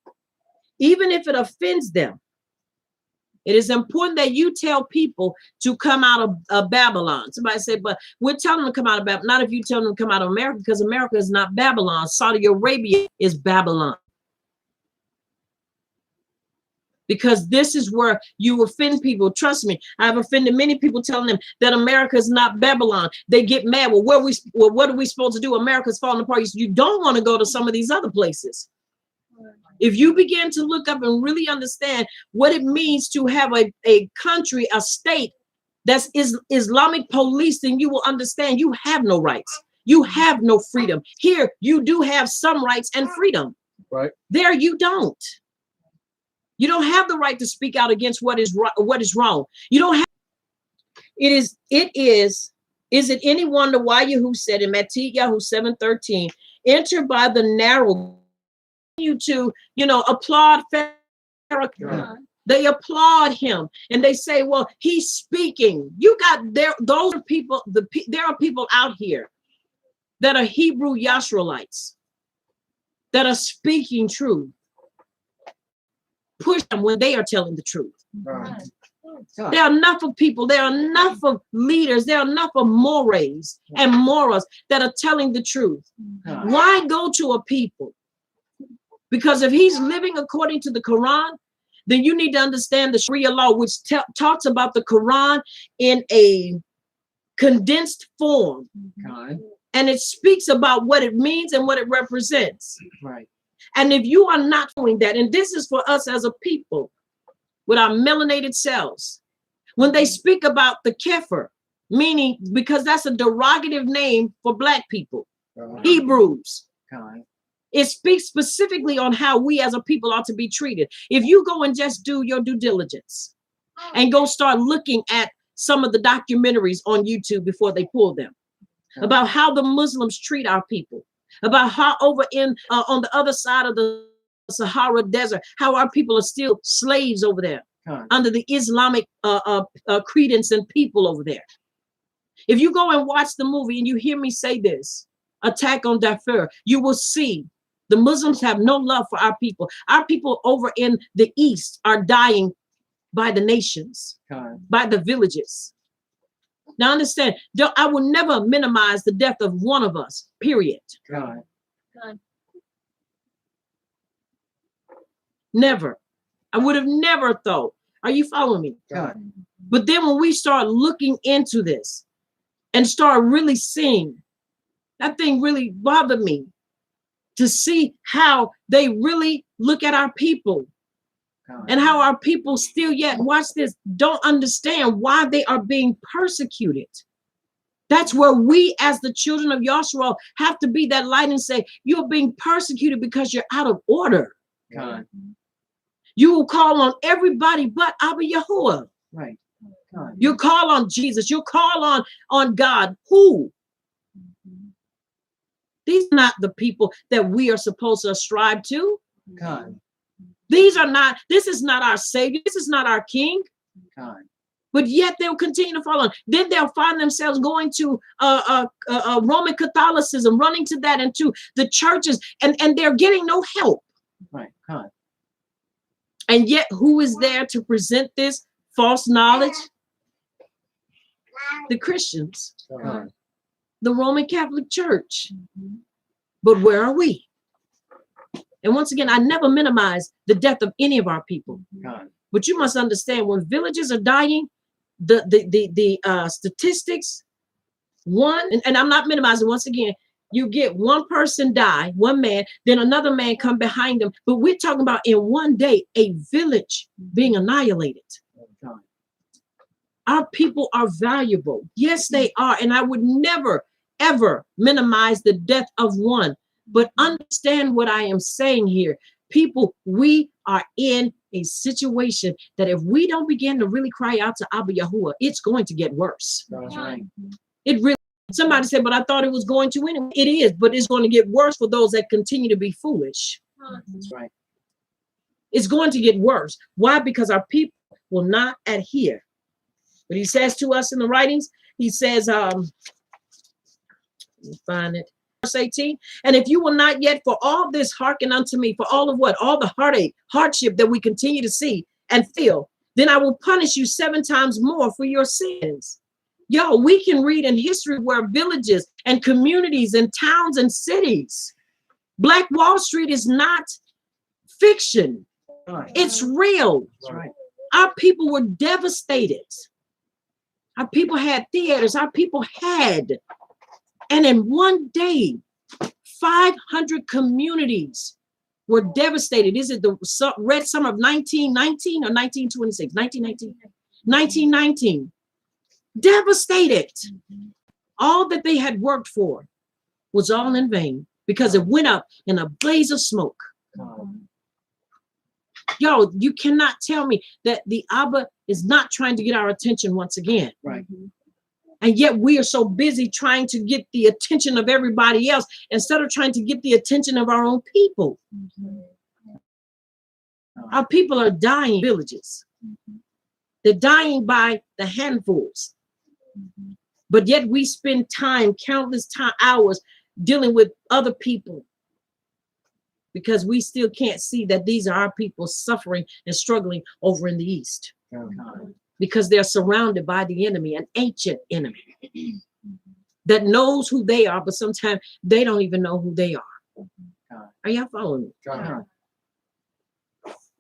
even if it offends them. It is important that you tell people to come out of Babylon. Somebody said, but we're telling them to come out of Babylon. Not if you tell them to come out of America, because America is not Babylon. Saudi Arabia is Babylon. Because this is where you offend people. Trust me, I've offended many people telling them that America is not Babylon. They get mad. Well, what are we supposed to do? America's falling apart. You don't want to go to some of these other places. If you begin to look up and really understand what it means to have a country, a state that's Islamic police, then you will understand you have no rights. You have no freedom. Here, you do have some rights and freedom. Right. There, you don't. You don't have the right to speak out against what is wrong. You don't have. Is it any wonder why Yahu said in Matthew 7:13, enter by the narrow, you to, applaud Pharaoh. They applaud him and they say, well, he's speaking. You got there. Those are people. There are people out here that are Hebrew Yashruelites that are speaking truth. Push them when they are telling the truth. right. There are enough of people, there are enough of leaders, there are enough of mores and moras that are telling the truth. Why go to a people? Because if he's living according to the Quran, then you need to understand the Sharia law, which talks about the Quran in a condensed form. And it speaks about what it means and what it represents. Right. And if you are not doing that, and this is for us as a people with our melanated cells, when they speak about the kefir, meaning, because that's a derogative name for Black people, Hebrews, it speaks specifically on how we as a people ought to be treated. If you go and just do your due diligence, and go start looking at some of the documentaries on YouTube before they pull them about how the Muslims treat our people, about how over in on the other side of the Sahara Desert, how our people are still slaves over there under the Islamic credence and people over there. If you go and watch the movie and you hear me say this, Attack on Darfur, you will see the Muslims have no love for our people. Our people over in the East are dying by the nations, by the villages. Now understand, I will never minimize the death of one of us, period. Never. I would have never thought. Are you following me? But then when we start looking into this and start really seeing, that thing really bothered me to see how they really look at our people and how our people still yet, watch this, don't understand why they are being persecuted. That's where we as the children of Yahshua have to be that light and say, you're being persecuted because you're out of order. You will call on everybody but Abba Yahuwah. Right. You call on Jesus. You call on God. Who? These are not the people that we are supposed to ascribe to. These are not, this is not our Savior. This is not our King. But yet they'll continue to follow. Then they'll find themselves going to Roman Catholicism, running to that and to the churches, and they're getting no help. And yet who is there to present this false knowledge? The Christians. The Roman Catholic Church. But where are we? And once again, I never minimize the death of any of our people. But you must understand, when villages are dying, the statistics, and I'm not minimizing, once again, you get one person die, one man, then another man come behind them. But we're talking about in one day, a village being annihilated. Our people are valuable. Yes, they are. And I would never, ever minimize the death of one. But understand what I am saying here. People, we are in a situation that if we don't begin to really cry out to Abba Yahuwah, it's going to get worse. It really, somebody said, but I thought it was going to anyway. It is, but it's going to get worse for those that continue to be foolish. That's right. It's going to get worse. Why? Because our people will not adhere. But he says to us in the writings, he says, let me find it. Verse 18, and if you will not yet for all this hearken unto me, for all of what? All the heartache, hardship that we continue to see and feel, then I will punish you 7 times more for your sins. Yo, we can read in history where villages and communities and towns and cities, Black Wall Street is not fiction. It's real. Our people were devastated. Our people had theaters. Our people had. And in one day, 500 communities were devastated. Is it the Red Summer of 1919 or 1926? 1919. 1919. Devastated. All that they had worked for was all in vain because it went up in a blaze of smoke. Yo, you cannot tell me that the Abba is not trying to get our attention once again. Right. And yet we are so busy trying to get the attention of everybody else instead of trying to get the attention of our own people. Our people are dying in villages. They're dying by the handfuls. But yet we spend time, countless hours dealing with other people because we still can't see that these are our people suffering and struggling over in the East. Because they're surrounded by the enemy, an ancient enemy that knows who they are, but sometimes they don't even know who they are. Are y'all following me?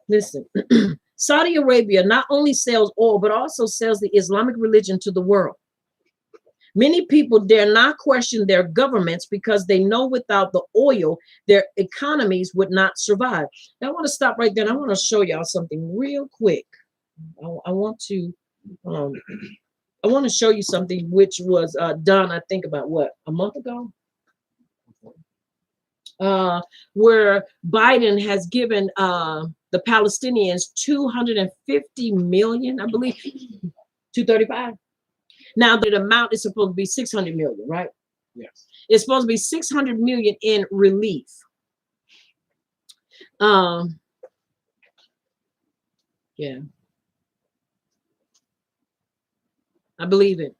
Listen, Saudi Arabia not only sells oil, but also sells the Islamic religion to the world. Many people dare not question their governments because they know without the oil, their economies would not survive. Now, I want to stop right there. I want to show y'all something real quick. I want to show you something which was done, I think about what, a month ago? Where Biden has given the the Palestinians 250 million, I believe, 235. Now the amount is supposed to be 600 million, right? Yes. It's supposed to be 600 million in relief. Yeah, I believe it.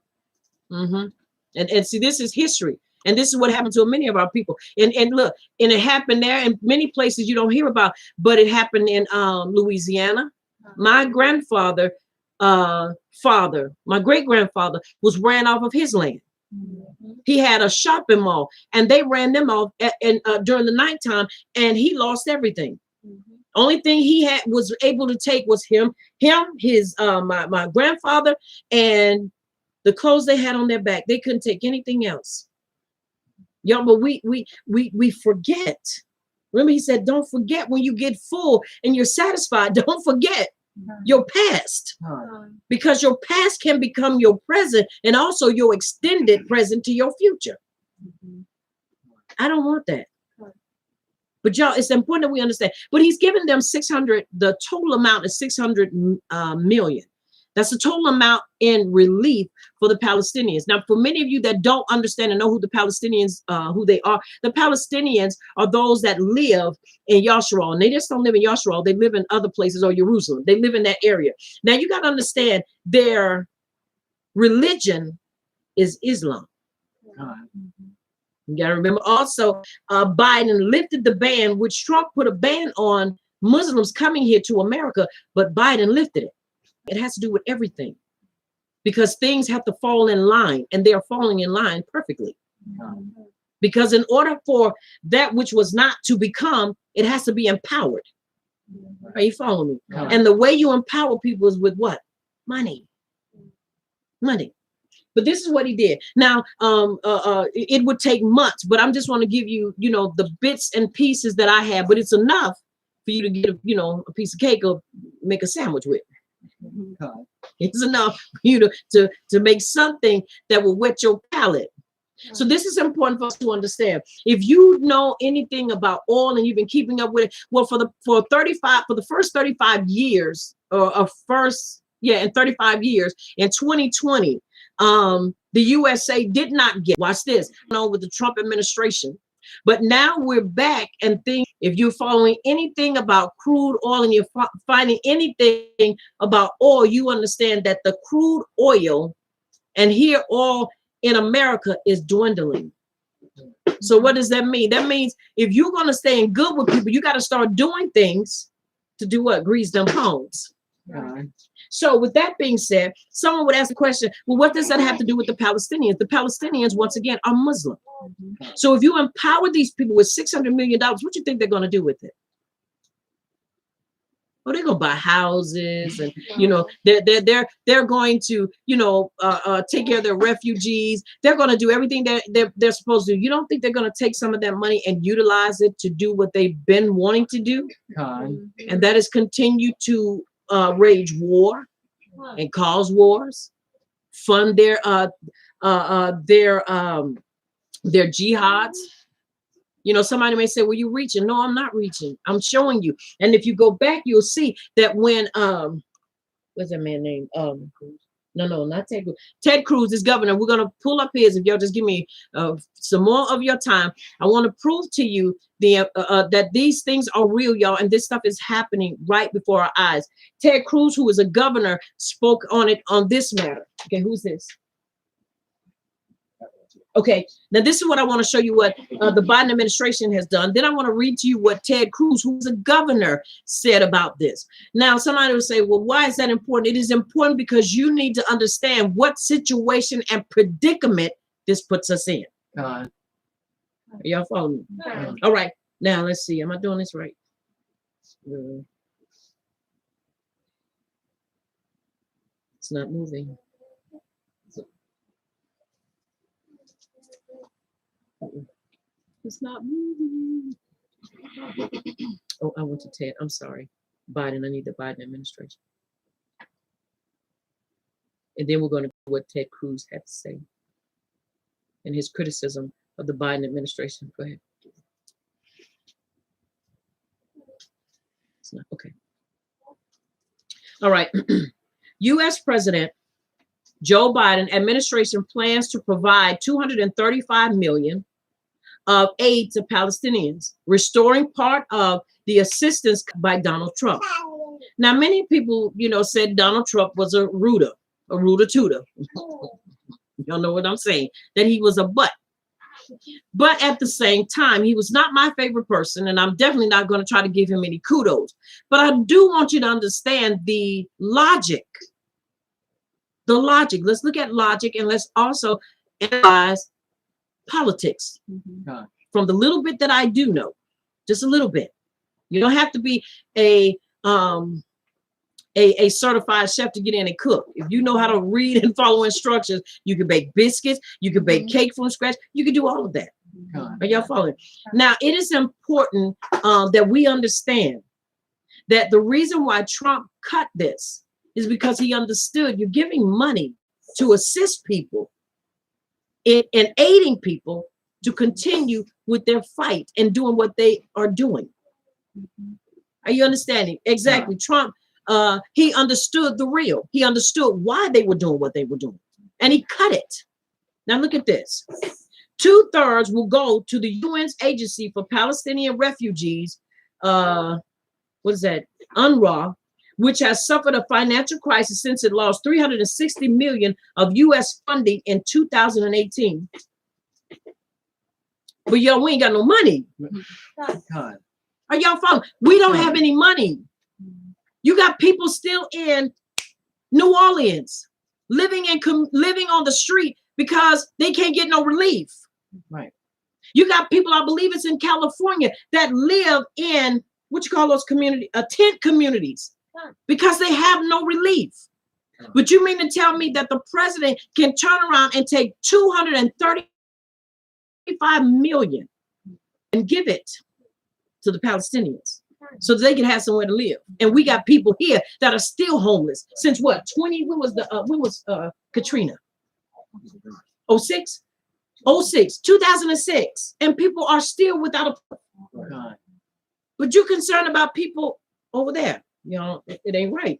And see, this is history. And this is what happened to many of our people. And look, and it happened there in many places you don't hear about, but it happened in Louisiana. My grandfather, my great-grandfather was ran off of his land. He had a shopping mall and they ran them off during the nighttime, and he lost everything. Only thing he was able to take was his my grandfather, and the clothes they had on their back. They couldn't take anything else. Y'all, but we forget. Remember, he said, don't forget when you get full and you're satisfied. Don't forget your past, because your past can become your present and also your extended present to your future. I don't want that. But y'all, it's important that we understand. But he's given them 600. The total amount is 600 million. That's the total amount in relief for the Palestinians. Now, for many of you that don't understand and know who the Palestinians, who they are, the Palestinians are those that live in Yashua. And they just don't live in Yashua. They live in other places, or Jerusalem. They live in that area. Now, you got to understand their religion is Islam. You got to remember also, Biden lifted the ban, which Trump put a ban on Muslims coming here to America, but Biden lifted it. It has to do with everything, because things have to fall in line, and they are falling in line perfectly. Because in order for that which was not to become, it has to be empowered. Are you following me? And the way you empower people is with what? Money. Money. But this is what he did. Now, it would take months, but I'm just want to give you, the bits and pieces that I have, but it's enough for you to get, a piece of cake or make a sandwich with. It's enough for you to make something that will whet your palate. So this is important for us to understand. If you know anything about oil and you've been keeping up with it, well, for the first 35 years, in 35 years, in 2020, the USA did not get, watch this, with the Trump administration. But now we're back, and if you're following anything about crude oil and you're finding anything about oil, you understand that the crude oil and here oil in America is dwindling. So what does that mean? That means if you're going to stay in good with people, you got to start doing things to do what? Grease them palms. So with that being said, someone would ask the question, well, what does that have to do with the Palestinians? The Palestinians, once again, are Muslim. So if you empower these people with $600 million, what do you think they're going to do with it? Well, they're going to buy houses, and they're going to take care of their refugees. They're going to do everything that they're supposed to do. You don't think they're going to take some of that money and utilize it to do what they've been wanting to do? And that is continue to wage war and cause wars, fund their jihads. Somebody may say, well, you're reaching. No, I'm not reaching. I'm showing you. And if you go back, you'll see that when what's that man name? No, not Ted Cruz. Ted Cruz is governor. We're gonna pull up his. If y'all just give me some more of your time, I want to prove to you that these things are real, y'all, and this stuff is happening right before our eyes. Ted Cruz, who is a governor, spoke on this matter. Okay, who's this? Okay, now this is what I want to show you what the Biden administration has done. Then I want to read to you what Ted Cruz, who's a governor, said about this. Now, somebody will say, well, why is that important? It is important because you need to understand what situation and predicament this puts us in. Are y'all following me? All right, now let's see. Am I doing this right? It's not moving. It's not moving. Oh, I went to Ted. I'm sorry. Biden. I need the Biden administration. And then we're going to what Ted Cruz had to say and his criticism of the Biden administration. Go ahead. It's not okay. All right. U.S. President Joe Biden administration plans to provide $235 million of aid to Palestinians, restoring part of the assistance by Donald Trump. Now, many people, said Donald Trump was a rooter tooter. Y'all know what I'm saying, that he was a butt. But at the same time, he was not my favorite person, and I'm definitely not going to try to give him any kudos. But I do want you to understand the logic. The logic. Let's look at logic, and let's also analyze politics from the little bit that I do know, just a little bit. You don't have to be a certified chef to get in and cook. If you know how to read and follow instructions, you can bake biscuits, you can bake cake from scratch, you can do all of that. Are y'all following? Now, it is important that we understand that the reason why Trump cut this is because he understood you're giving money to assist people in aiding people to continue with their fight and doing what they are doing. Are you understanding? Exactly. Trump, he understood the real. He understood why they were doing what they were doing. And he cut it. Now look at this. 2/3 will go to the UN's Agency for Palestinian Refugees, what is that? UNRWA, which has suffered a financial crisis since it lost $360 million of U.S. funding in 2018. But y'all, we ain't got no money. God. Are y'all following? We don't have any money. You got people still in New Orleans living on the street because they can't get no relief. Right. You got people, I believe it's in California, that live in what you call those tent communities because they have no relief. But you mean to tell me that the president can turn around and take $235 million and give it to the Palestinians so that they can have somewhere to live? And we got people here that are still homeless since what? When was Katrina? 06? 2006. And people are still without a God. But you're concerned about people over there. It ain't right.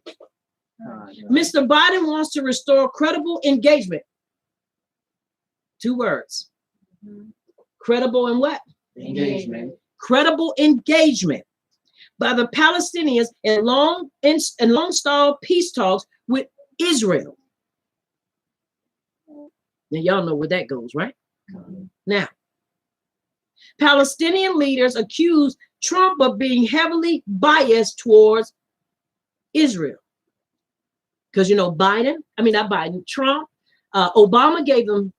Mr. Biden wants to restore credible engagement. 2 words. Credible and what? Engagement. Credible engagement by the Palestinians in long-stalled peace talks with Israel. Now y'all know where that goes, right? Now, Palestinian leaders accuse Trump of being heavily biased towards Israel. Because Trump, Obama gave them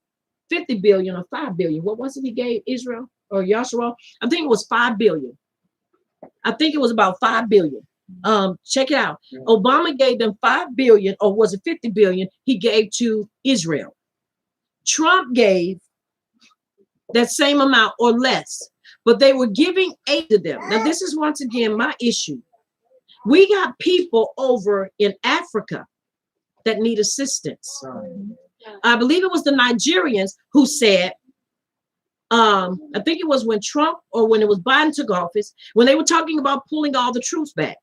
50 billion or 5 billion. What was it he gave Israel or Yashua? I think it was 5 billion. I think it was about 5 billion. Check it out. Obama gave them 5 billion, or was it 50 billion he gave to Israel. Trump gave that same amount or less, but they were giving aid to them. Now, this is once again my issue. We got people over in Africa that need assistance. I believe it was the Nigerians who said, I think it was when Trump or when it was Biden took office, when they were talking about pulling all the troops back.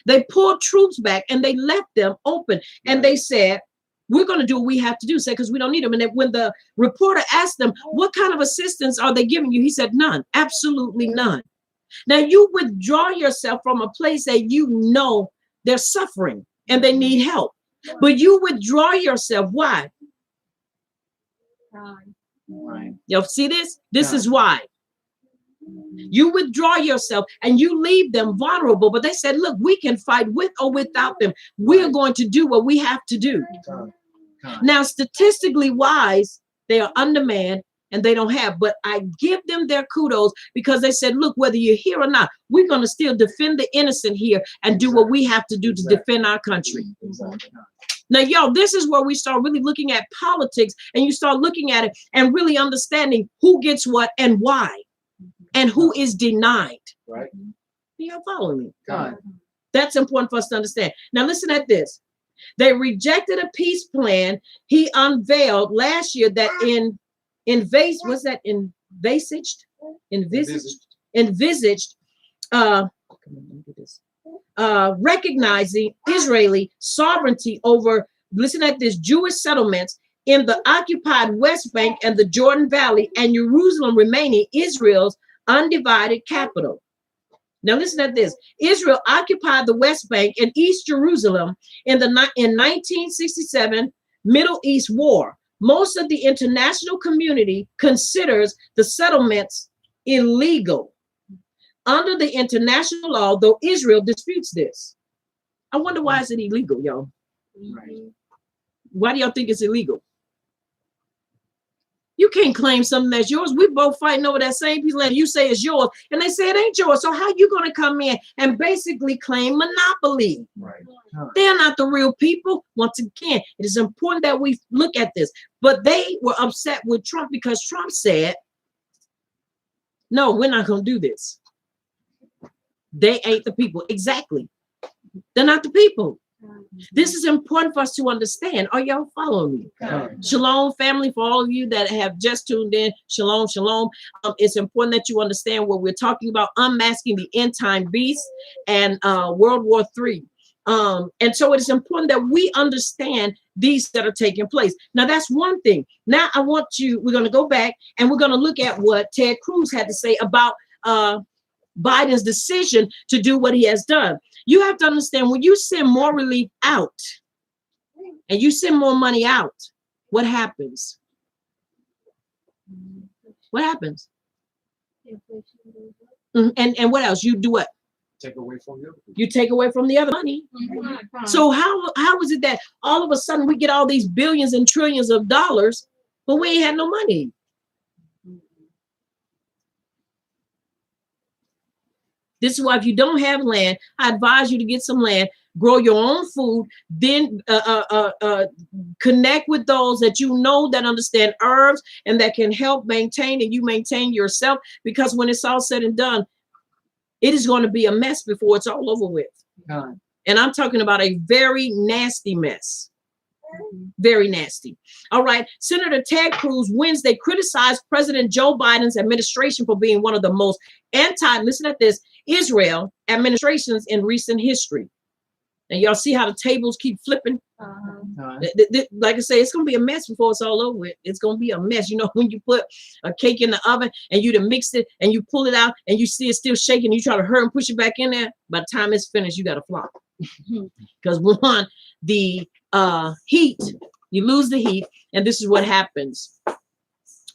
They pulled troops back and they left them open. And they said, we're going to do what we have to do, because we don't need them. And when the reporter asked them, what kind of assistance are they giving you? He said, none, absolutely none. Now you withdraw yourself from a place that they're suffering and they need help. But you withdraw yourself. Why? Right. Y'all see this? This is why. You withdraw yourself and you leave them vulnerable. But they said, look, we can fight with or without them. We're going to do what we have to do. Now, statistically wise, they are undermanned and they don't have. But I give them their kudos because they said, look, whether you're here or not, we're going to still defend the innocent here and do what we have to do to defend our country. Now, y'all, this is where we start really looking at politics, and you start looking at it and really understanding who gets what and why and who is denied. Right. Y'all following me? God. That's important for us to understand. Now, listen at this. They rejected a peace plan he unveiled last year that envisaged recognizing Israeli sovereignty over, listen at this, Jewish settlements in the occupied West Bank and the Jordan Valley, and Jerusalem remaining Israel's undivided capital. Now listen at this. Israel occupied the West Bank and East Jerusalem in 1967 Middle East War. Most of the international community considers the settlements illegal under the international law, though Israel disputes this. I wonder why is it illegal, y'all? Right. Why do y'all think it's illegal? You can't claim something that's yours. We both fighting over that same piece of land. You say it's yours, and they say it ain't yours. So how you going to come in and basically claim monopoly? Right. They're not the real people. Once again, it is important that we look at this. But they were upset with Trump because Trump said, no, we're not going to do this. They ain't the people. Exactly. They're not the people. This is important for us to understand. Are y'all following me? Shalom, family, for all of you that have just tuned in. Shalom, shalom. It's important that you understand what we're talking about, unmasking the end time beast and World War III. And so it is important that we understand these that are taking place. Now, that's one thing. Now, we're going to go back and we're going to look at what Ted Cruz had to say about Biden's decision to do what he has done. You have to understand, when you send more relief out and you send more money out, what happens? What happens? And what else? You do what? Take away from the other people. You take away from the other money. So how is it that all of a sudden we get all these billions and trillions of dollars, but we ain't had no money? This is why if you don't have land, I advise you to get some land, grow your own food, then connect with those that you know that understand herbs and that can help maintain, and you maintain yourself, because when it's all said and done, it is going to be a mess before it's all over with. And I'm talking about a very nasty mess. Very nasty. All right. Senator Ted Cruz Wednesday criticized President Joe Biden's administration for being one of the most listen at this, Israel administrations in recent history. And y'all see how the tables keep flipping? Like I say, it's going to be a mess before it's all over with. It's going to be a mess. You know, when you put a cake in the oven and you mix it and you pull it out and you see it still shaking, you try to hurry and push it back in there. By the time it's finished, you got to flop. Because one, the heat, you lose the heat, and this is what happens.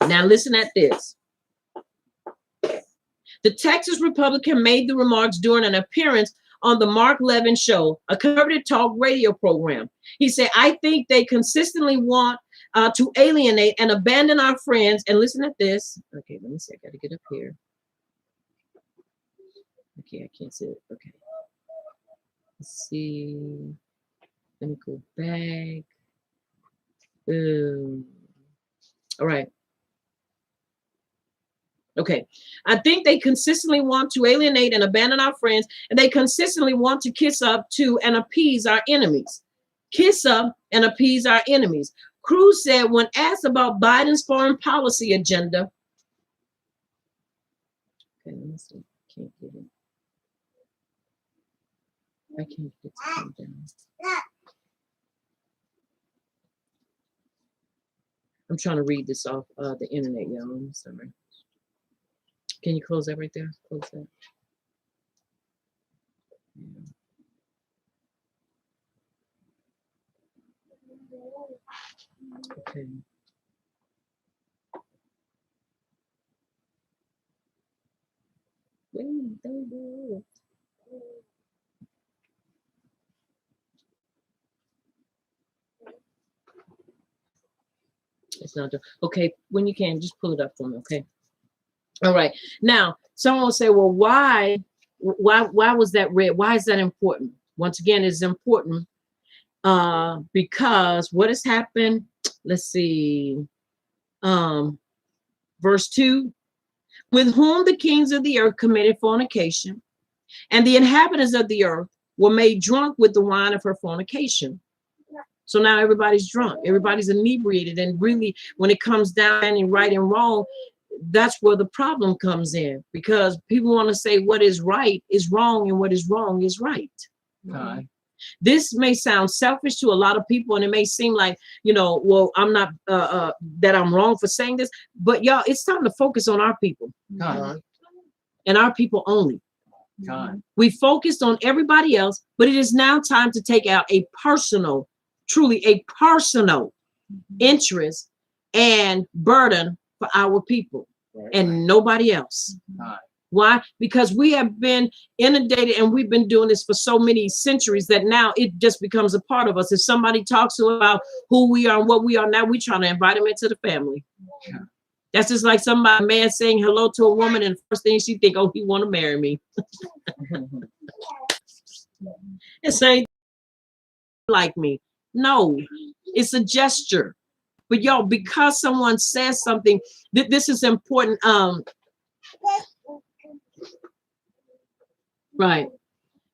Now listen at this. The Texas Republican made the remarks during an appearance on the Mark Levin Show, a conservative talk radio program. He said, I think they consistently want to alienate and abandon our friends. And listen at this. Okay, let me see. I got to get up here. Okay, I can't see it. Okay. Let's see. Let me go back. All right. Okay. I think they consistently want to alienate and abandon our friends, and they consistently want to kiss up to and appease our enemies. Kiss up and appease our enemies. Cruz said when asked about Biden's foreign policy agenda. Okay, let me see. Can't get it. I can't get it to come down. I'm trying to read this off the internet, y'all. I'm sorry. Can you close that right there? Close that. Okay. It's not done. Okay, when you can, just pull it up for me, okay? All right. Now, someone will say, well, why was that read? Why is that important? Once again, it's important because what has happened? Let's see. Verse 2, with whom the kings of the earth committed fornication, and the inhabitants of the earth were made drunk with the wine of her fornication. So now everybody's drunk. Everybody's inebriated. And really, when it comes down and right and wrong, that's where the problem comes in, because people want to say what is right is wrong and what is wrong is right. This may sound selfish to a lot of people, and it may seem like, well, I'm not that I'm wrong for saying this, but y'all, it's time to focus on our people and our people only. We focused on everybody else, but it is now time to take out a personal, truly a personal interest and burden for our people and nobody else. Why? Because we have been inundated, and we've been doing this for so many centuries that now it just becomes a part of us. If somebody talks to us about who we are and what we are, now we're trying to invite them into the family. That's just like a man saying hello to a woman, and the first thing she think, oh, he want to marry me. It's ain't like me. No, it's a gesture. But y'all, because someone says something, this is important. Right.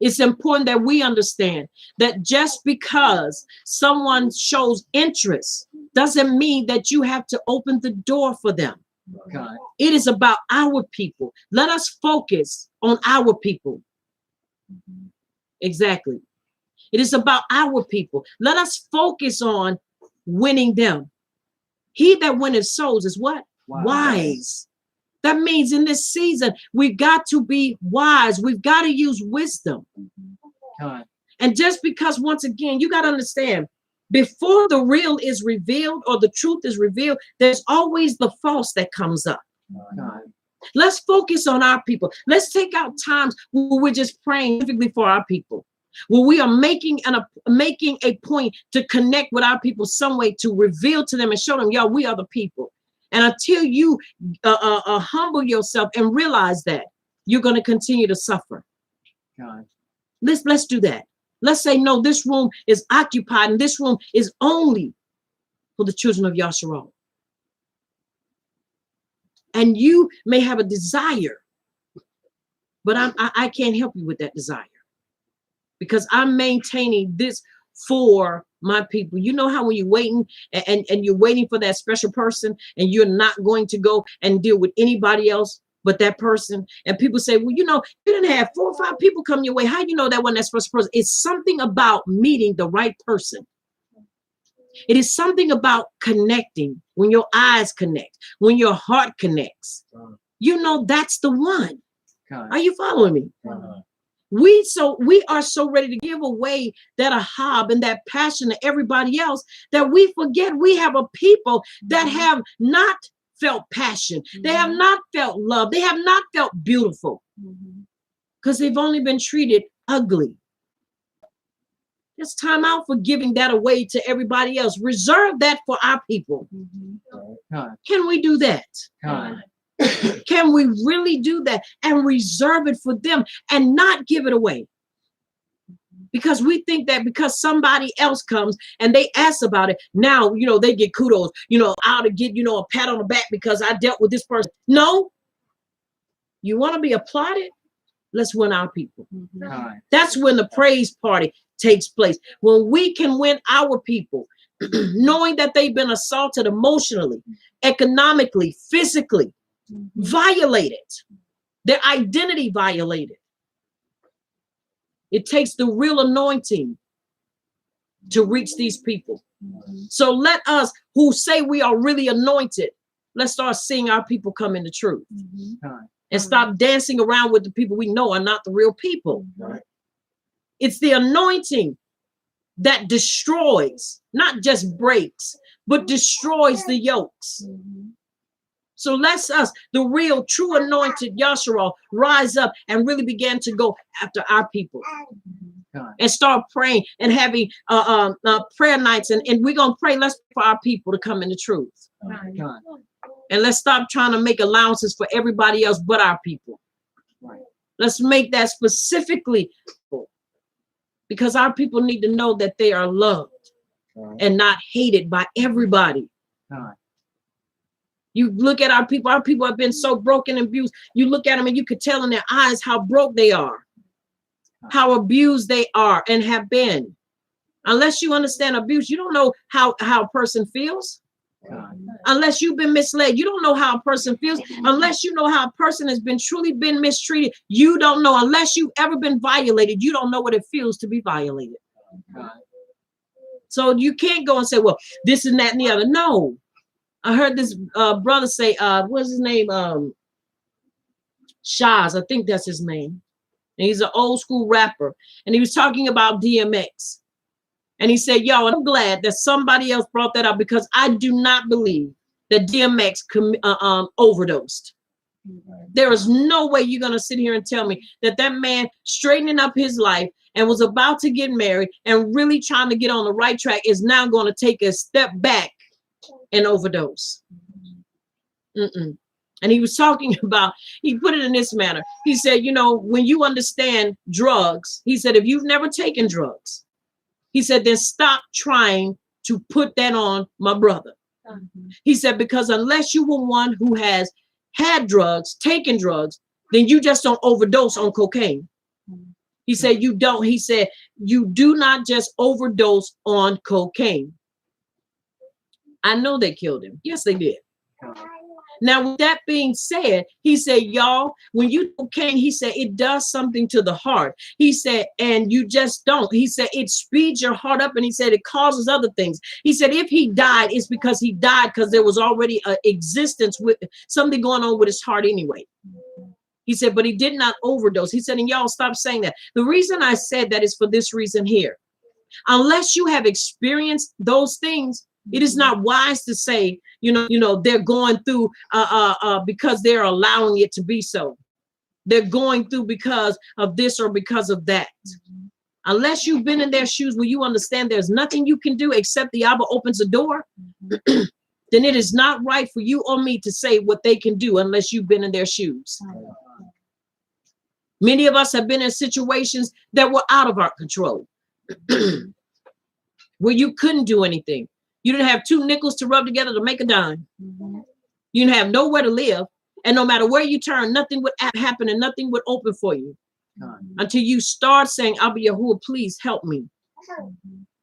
It's important that we understand that just because someone shows interest doesn't mean that you have to open the door for them. It is about our people. Let us focus on our people. Exactly. It is about our people. Let us focus on winning them. He that winneth souls is what? Wise. That means in this season, we've got to be wise. We've got to use wisdom. And just because, once again, you got to understand, before the real is revealed or the truth is revealed, there's always the false that comes up. Let's focus on our people. Let's take out times where we're just praying specifically for our people, where we are making a point to connect with our people some way, to reveal to them and show them, y'all, we are the people. And until you humble yourself and realize that, you're going to continue to suffer. Let's do that. Let's say, no, this room is occupied, and this room is only for the children of Yasharal. And you may have a desire, but I can't help you with that desire, because I'm maintaining this for my people. You know how when you're waiting and you're waiting for that special person, and you're not going to go and deal with anybody else but that person, and people say, well, you didn't have 4 or 5 people come your way. How you know that wasn't that special person? It's something about meeting the right person. It is something about connecting. When your eyes connect, when your heart connects, that's the one. Are you following me? We are so ready to give away that ahab and that passion to everybody else that we forget we have a people that have not felt passion. They have not felt love. They have not felt beautiful, because they've only been treated ugly. It's time out for giving that away to everybody else. Reserve that for our people. Can we do that? Can we really do that and reserve it for them and not give it away? Because we think that because somebody else comes and they ask about it, now, they get kudos, I ought to get, a pat on the back because I dealt with this person. No. You want to be applauded? Let's win our people. That's when the praise party takes place. When we can win our people, knowing that they've been assaulted emotionally, economically, physically, violated, their identity violated. It takes the real anointing to reach these people. So let us, who say we are really anointed, let's start seeing our people come into truth. And stop dancing around with the people we know are not the real people. It's the anointing that destroys, not just breaks, but destroys the yokes. So let's us, the real, true anointed Yasharal, rise up and really begin to go after our people. And start praying and having prayer nights. And we're going to pray, let's pray for our people to come into truth. And let's stop trying to make allowances for everybody else but our people. Let's make that specifically, because our people need to know that they are loved and not hated by everybody. You look at our people have been so broken and abused. You look at them and you could tell in their eyes how broke they are, how abused they are and have been. Unless you understand abuse, you don't know how a person feels. Unless you've been misled, you don't know how a person feels. Unless you know how a person has been truly been mistreated, you don't know. Unless you've ever been violated, you don't know what it feels to be violated. So you can't go and say, well, this and that and the other. No. I heard this brother say, what's his name? Shaz, I think that's his name. And he's an old school rapper. And he was talking about DMX. And he said, yo, I'm glad that somebody else brought that up, because I do not believe that DMX overdosed. There is no way you're going to sit here and tell me that that man straightening up his life and was about to get married and really trying to get on the right track is now going to take a step back and overdose. And he was talking about, he put it in this manner. He said, you know, when you understand drugs, he said, if you've never taken drugs, he said, then stop trying to put that on my brother. He said, because unless you were one who has had drugs, taken drugs, then you just don't overdose on cocaine. He said, you don't. He said, you do not just overdose on cocaine. I know they killed him. Yes, they did. Now, with that being said, he said, y'all, when you do cocaine, he said, it does something to the heart. He said, and you just don't. He said, it speeds your heart up. And he said, it causes other things. He said, if he died, it's because he died because there was already an existence with something going on with his heart anyway. He said, but he did not overdose. He said, and y'all stop saying that. The reason I said that is for this reason here. Unless you have experienced those things, it is not wise to say, you know, they're going through because they're allowing it to be so. They're going through because of this or because of that. Unless you've been in their shoes where you understand there's nothing you can do except the Abba opens the door, then it is not right for you or me to say what they can do unless you've been in their shoes. Many of us have been in situations that were out of our control, where you couldn't do anything. You didn't have 2 nickels to rub together to make a dime. You didn't have nowhere to live. And no matter where you turn, nothing would happen and nothing would open for you until you start saying, Abba Yahuwah, please help me.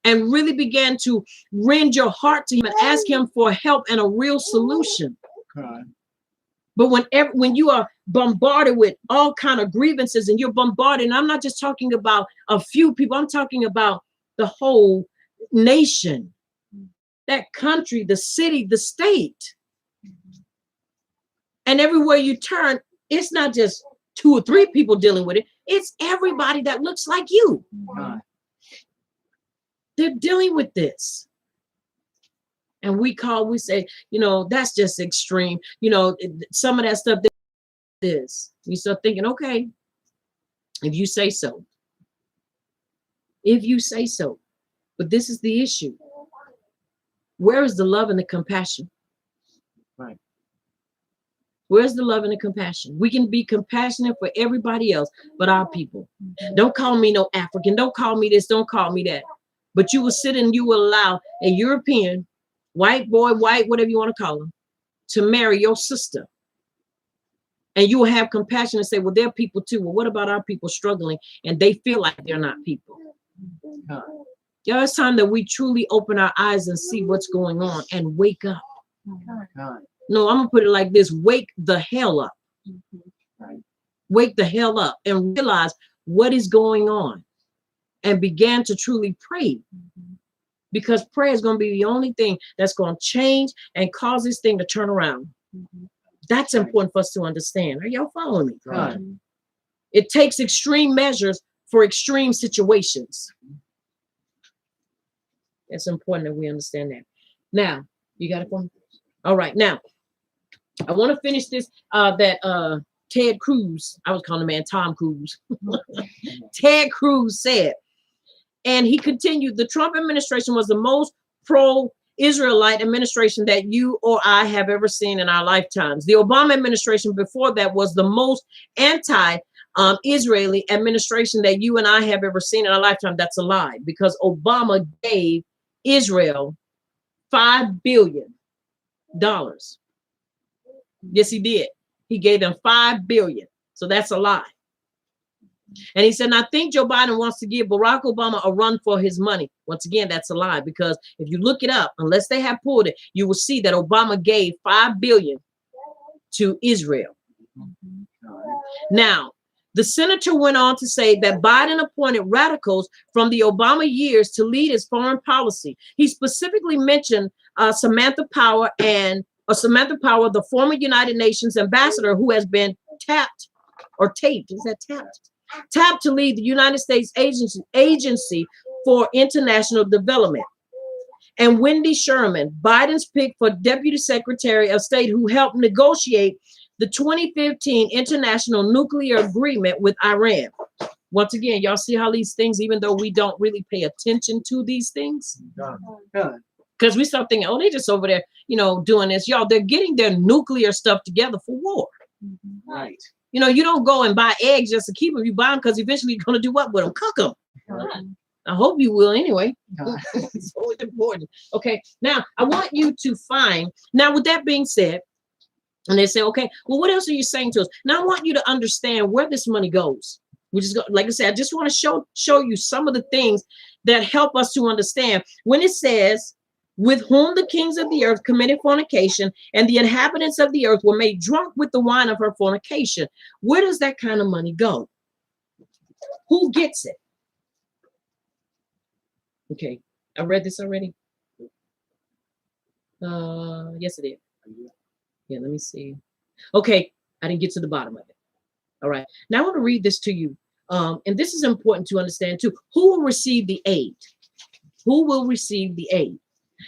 And really began to rend your heart to him and ask him for help and a real solution. But when you are bombarded with all kind of grievances and you're bombarded, and I'm not just talking about a few people, I'm talking about the whole nation, that country, the city, the state. And everywhere you turn, it's not just 2 or 3 people dealing with it. It's everybody that looks like you. They're dealing with this. And we say, you know, that's just extreme. You know, some of that stuff is. You start thinking, okay, if you say so. If you say so. But this is the issue. Where is the love and the compassion? Right. Where's the love and the compassion? We can be compassionate for everybody else, but our people. Don't call me no African. Don't call me this. Don't call me that. But you will sit and you will allow a European, white boy, white, whatever you want to call them, to marry your sister. And you will have compassion and say, well, they're people too. Well, what about our people struggling and they feel like they're not people? Yeah, it's time that we truly open our eyes and see what's going on and wake up. No, I'm gonna put it like this: wake the hell up. Wake the hell up and realize what is going on and begin to truly pray. Because prayer is going to be the only thing that's going to change and cause this thing to turn around. That's important for us to understand. Are y'all following me? Right. It takes extreme measures for extreme situations. It's important that we understand that. Now, you got it for me? All right. Now, I want to finish this, Ted Cruz, I was calling the man Tom Cruise. Ted Cruz said, and he continued, the Trump administration was the most pro-Israelite administration that you or I have ever seen in our lifetimes. The Obama administration before that was the most anti-Israeli administration that you and I have ever seen in our lifetime. That's a lie, because Obama gave Israel $5 billion. Yes, he did. He gave them $5 billion. So that's a lie. And he said, I think Joe Biden wants to give Barack Obama a run for his money. Once again, that's a lie, because if you look it up, unless they have pulled it, you will see that Obama gave $5 billion to Israel. Now, the senator went on to say that Biden appointed radicals from the Obama years to lead his foreign policy. He specifically mentioned Samantha Power, the former United Nations ambassador who has been tapped to lead the United States Agency for International Development. And Wendy Sherman, Biden's pick for Deputy Secretary of State, who helped negotiate the 2015 International Nuclear Agreement with Iran. Once again, y'all see how these things, even though we don't really pay attention to these things, because we start thinking, oh, they're just over there, doing this. Y'all, they're getting their nuclear stuff together for war. Right. You don't go and buy eggs just to keep them. You buy them because eventually you're going to do what with them? Cook them. I hope you will anyway. It's always important. Okay, now I want you to find, now with that being said, and they say, okay, well, what else are you saying to us? Now I want you to understand where this money goes. Which is, like I said, I just want to show you some of the things that help us to understand. When it says, with whom the kings of the earth committed fornication, and the inhabitants of the earth were made drunk with the wine of her fornication. Where does that kind of money go? Who gets it? Okay, I read this already. Yes, it is. Yeah, let me see. Okay, I didn't get to the bottom of it. All right, now I want to read this to you. And this is important to understand too. Who will receive the aid? Who will receive the aid?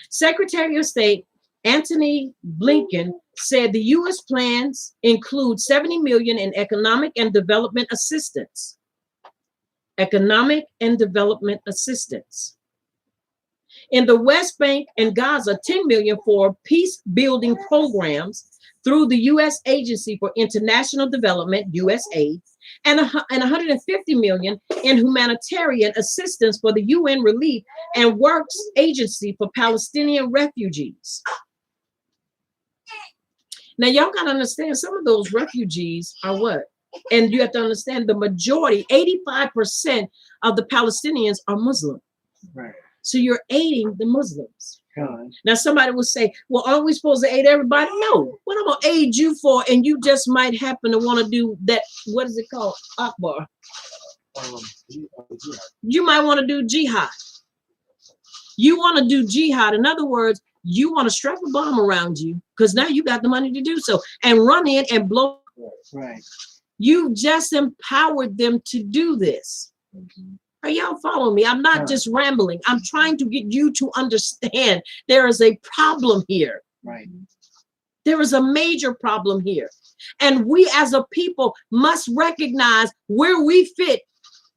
Secretary of State Antony Blinken said the U.S. plans include $70 million in economic and development assistance. Economic and development assistance. In the West Bank and Gaza, $10 million for peace building programs through the U.S. Agency for International Development, USAID, and $150 million in humanitarian assistance for the UN Relief and Works Agency for Palestinian refugees. Now, y'all got to understand, some of those refugees are what? And you have to understand the majority, 85% of the Palestinians are Muslim. Right. So you're aiding the Muslims. Now, somebody will say, well, aren't we supposed to aid everybody? No. What I'm going to aid you for, and you just might happen to want to do that, what is it called? Akbar. You might want to do jihad. You want to do jihad. In other words, you want to strap a bomb around you because now you got the money to do so and run in and blow. Right. You just empowered them to do this. Are y'all following me? I'm not just rambling. I'm trying to get you to understand there is a problem here. Right. There is a major problem here. And we as a people must recognize where we fit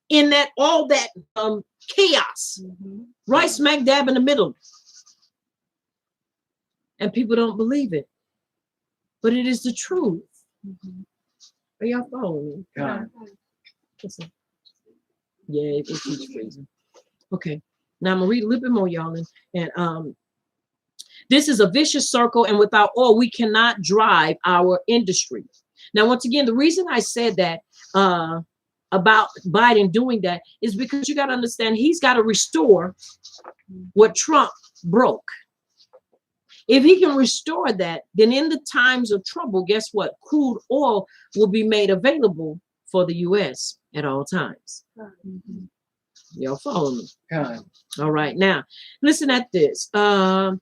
in that, all that chaos, right smack dab in the middle. And people don't believe it, but it is the truth. Are y'all following me? Listen. Yeah, it keeps freezing. Okay, now I'm gonna read a little bit more, y'all, and this is a vicious circle, and without oil, we cannot drive our industry. Now, once again, the reason I said that about Biden doing that is because you got to understand he's got to restore what Trump broke. If he can restore that, then in the times of trouble, guess what? Crude oil will be made available for the U.S. at all times. Y'all follow me? All right. Now, listen at this. Now,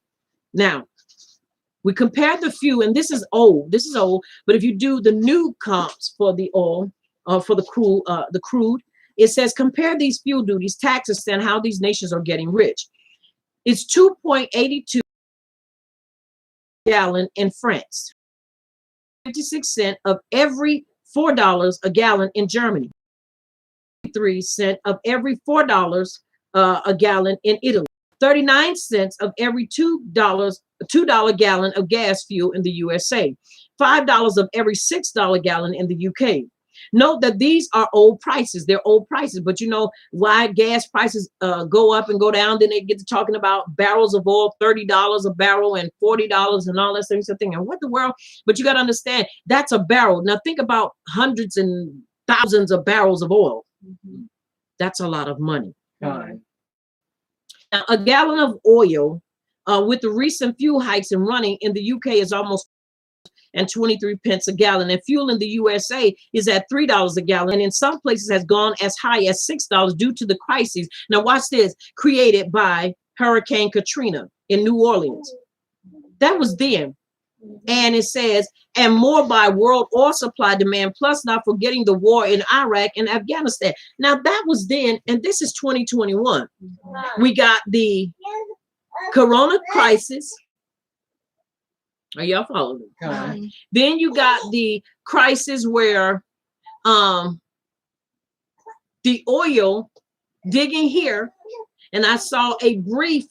we compared the few, and this is old. This is old. But if you do the new comps for the oil, for the crude, it says compare these fuel duties, taxes, and how these nations are getting rich. It's 2.82 gallon in France. 56 cents of every $4 a gallon in Germany. 3 cents of every $4 a gallon in Italy. 39 cents of every $2 gallon of gas fuel in the USA. $5 of every $6 gallon in the UK. Note that these are old prices. They're old prices, but you know why gas prices go up and go down. Then they get to talking about barrels of oil, $30 a barrel and $40 and all that sort of thing. And what the world? But you got to understand that's a barrel. Now think about hundreds and thousands of barrels of oil. That's a lot of money. God. Now, a gallon of oil with the recent fuel hikes and running in the UK is almost and 23 pence a gallon, and fuel in the USA is at $3 a gallon, and in some places has gone as high as $6 due to the crises. Now watch this, created by Hurricane Katrina in New Orleans. That was then. And it says, and more by world oil supply demand, plus not forgetting the war in Iraq and Afghanistan. Now that was then, and this is 2021. We got the Corona crisis. Are y'all following me? God. Then you got the crisis where the oil digging here, and I saw a brief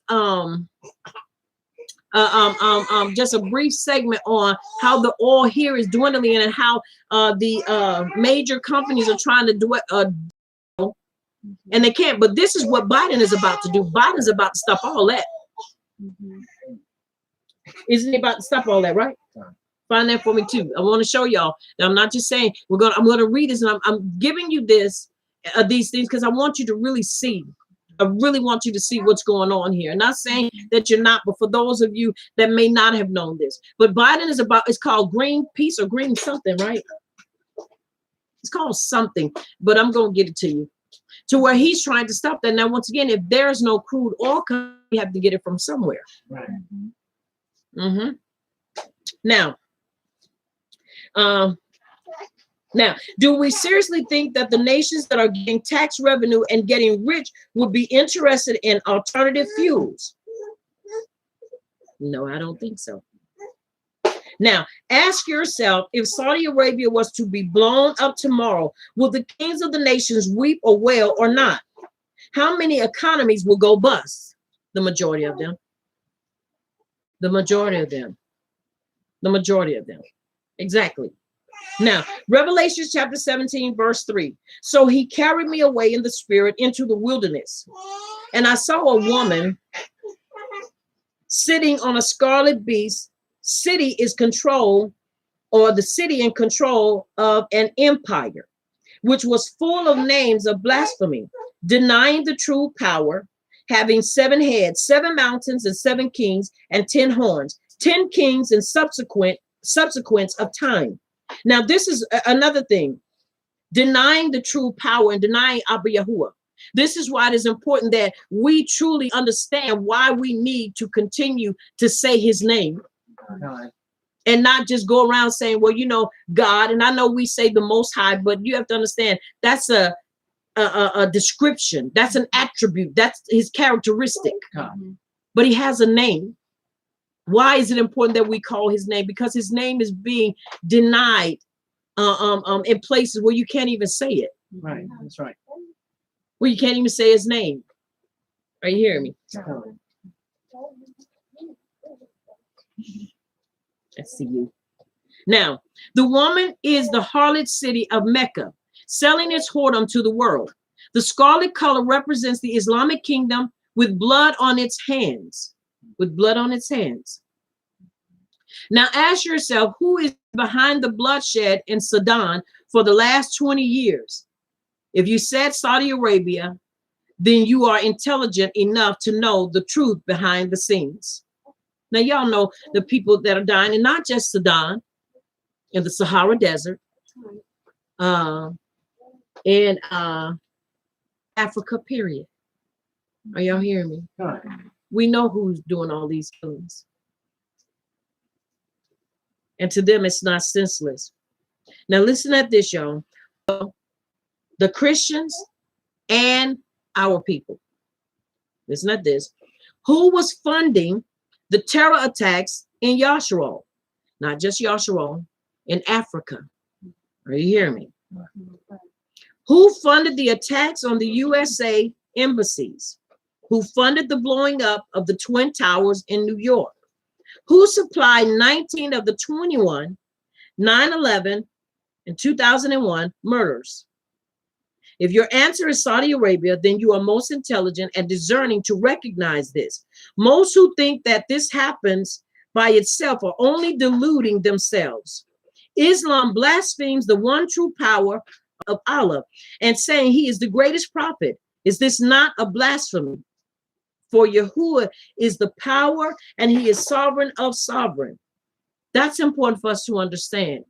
just a brief segment on how the oil here is dwindling and how the major companies are trying to do it and they can't. But this is what Biden is about to do. Biden's about to stop all that. Isn't he about to stop all that, right? Find that for me too. I want to show y'all that I'm not just saying I'm gonna read this, and I'm giving you these things because I want you to really see. I really want you to see what's going on here. I'm not saying that you're not, but for those of you that may not have known this, but Biden is it's called green peace or green something, right? It's called something, but I'm gonna get it to you. To where he's trying to stop that. Now, once again, if there's no crude oil, you have to get it from somewhere. Right. Now, do we seriously think that the nations that are getting tax revenue and getting rich would be interested in alternative fuels? No, I don't think so. Now, ask yourself, if Saudi Arabia was to be blown up tomorrow, will the kings of the nations weep or wail or not? How many economies will go bust? The majority of them. The majority of them. The majority of them. Exactly. Now, Revelation chapter 17, verse 3. So he carried me away in the spirit into the wilderness, and I saw a woman sitting on a scarlet beast. City is control, or the city in control of an empire, which was full of names of blasphemy, denying the true power, having 7 heads, 7 mountains, and 7 kings, and 10 horns, 10 kings and subsequence of time. Now, this is another thing, denying the true power and denying Abba Yahuwah. This is why it is important that we truly understand why we need to continue to say his name. God. And not just go around saying, well, you know, God, and I know we say the Most High, but you have to understand that's a description, that's an attribute, that's his characteristic. God. But he has a name. Why is it important that we call his name? Because his name is being denied in places where you can't even say it. Right. That's right. Where you can't even say his name. Are you hearing me? God. I see you. Now, the woman is the harlot city of Mecca, selling its whoredom to the world. The scarlet color represents the Islamic kingdom with blood on its hands. With blood on its hands. Now ask yourself, who is behind the bloodshed in Sudan for the last 20 years? If you said Saudi Arabia, then you are intelligent enough to know the truth behind the scenes. Now, y'all know the people that are dying, and not just Sudan, in the Sahara Desert, in Africa, period. Are y'all hearing me? God. We know who's doing all these things. And to them, it's not senseless. Now, listen at this, y'all. The Christians and our people. Listen at this. Who was funding the terror attacks in Yasharal? Not just Yasharal, in Africa. Are you hearing me? Who funded the attacks on the USA embassies? Who funded the blowing up of the Twin Towers in New York? Who supplied 19 of the 21 9/11 and 2001 murders? If your answer is Saudi Arabia, then you are most intelligent and discerning to recognize this. Most who think that this happens by itself are only deluding themselves. Islam blasphemes the one true power of Allah, and saying he is the greatest prophet. Is this not a blasphemy? For Yahuwah is the power and he is sovereign of sovereign. That's important for us to understand.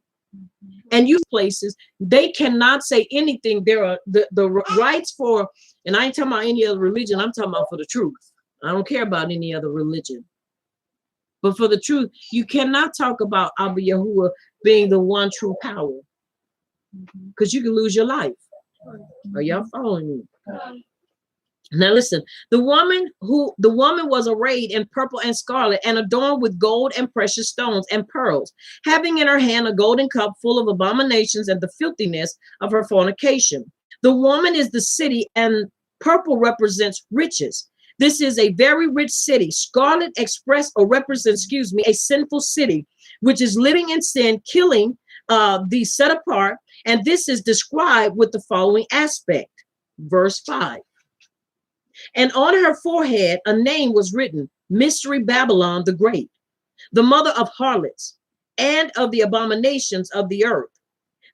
And you places, they cannot say anything. There are the rights for, and I ain't talking about any other religion, I'm talking about for the truth. I don't care about any other religion. But for the truth, you cannot talk about Abba Yahuwah being the one true power, because you can lose your life. Are y'all following me? Now listen, the woman was arrayed in purple and scarlet and adorned with gold and precious stones and pearls, having in her hand a golden cup full of abominations and the filthiness of her fornication. The woman is the city, and purple represents riches. This is a very rich city. Scarlet represents, a sinful city, which is living in sin, killing the set apart. And this is described with the following aspect. Verse 5. And on her forehead, a name was written, Mystery Babylon the Great, the mother of harlots and of the abominations of the earth.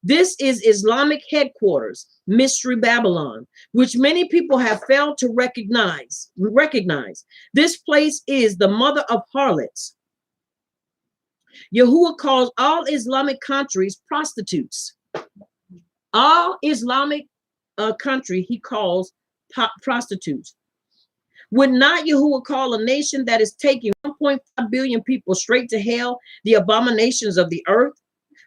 This is Islamic headquarters, Mystery Babylon, which many people have failed to recognize. This place is the mother of harlots. Yahuwah calls all Islamic countries prostitutes. All Islamic country he calls prostitutes. Would not Yahuwah call a nation that is taking 1.5 billion people straight to hell the abominations of the earth?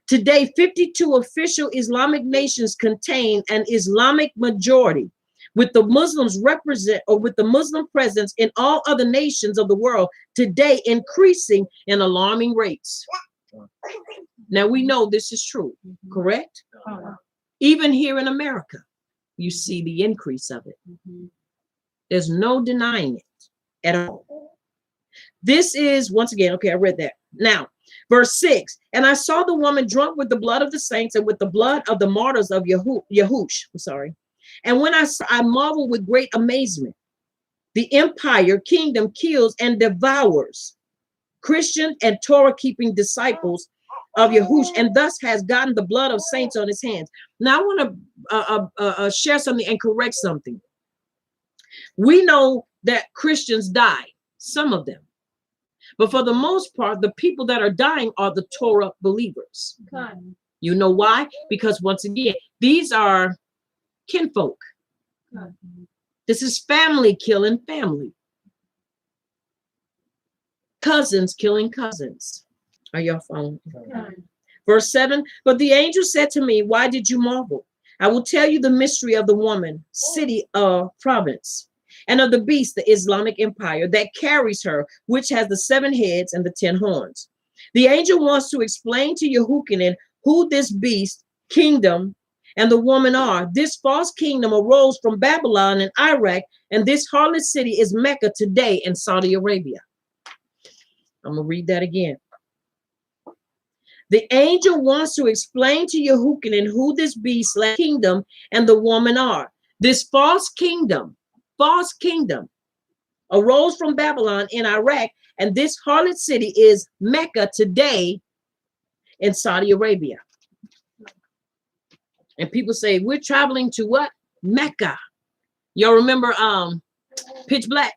Today, 52 official Islamic nations contain an Islamic majority, with the Muslims with the Muslim presence in all other nations of the world today increasing in alarming rates. Now we know this is true, correct? Even here in America, you see the increase of it. There's no denying it at all. This is, once again, okay, I read that. Now, verse 6, and I saw the woman drunk with the blood of the saints and with the blood of the martyrs of Yahush. I'm sorry. And when I saw, I marveled with great amazement. The empire kingdom kills and devours Christian and Torah-keeping disciples of Yahush, and thus has gotten the blood of saints on his hands. Now, I want to share something and correct something. We know that Christians die, some of them. But for the most part, the people that are dying are the Torah believers. You know why? Because once again, these are kinfolk. This is family killing family. Cousins killing cousins. Are y'all following? Verse 7, but the angel said to me, why did you marvel? I will tell you the mystery of the woman, city of province, and of the beast, the Islamic empire that carries her, which has the 7 heads and the 10 horns. The angel wants to explain to Yehukanan who this beast, kingdom, and the woman are. This false kingdom arose from Babylon and Iraq, and this harlot city is Mecca today in Saudi Arabia. I'm going to read that again. The angel wants to explain to Yehukanan who this beast, kingdom, and the woman are. This false kingdom arose from Babylon in Iraq, and this harlot city is Mecca today in Saudi Arabia. And people say, we're traveling to what? Mecca. Y'all remember Pitch Black?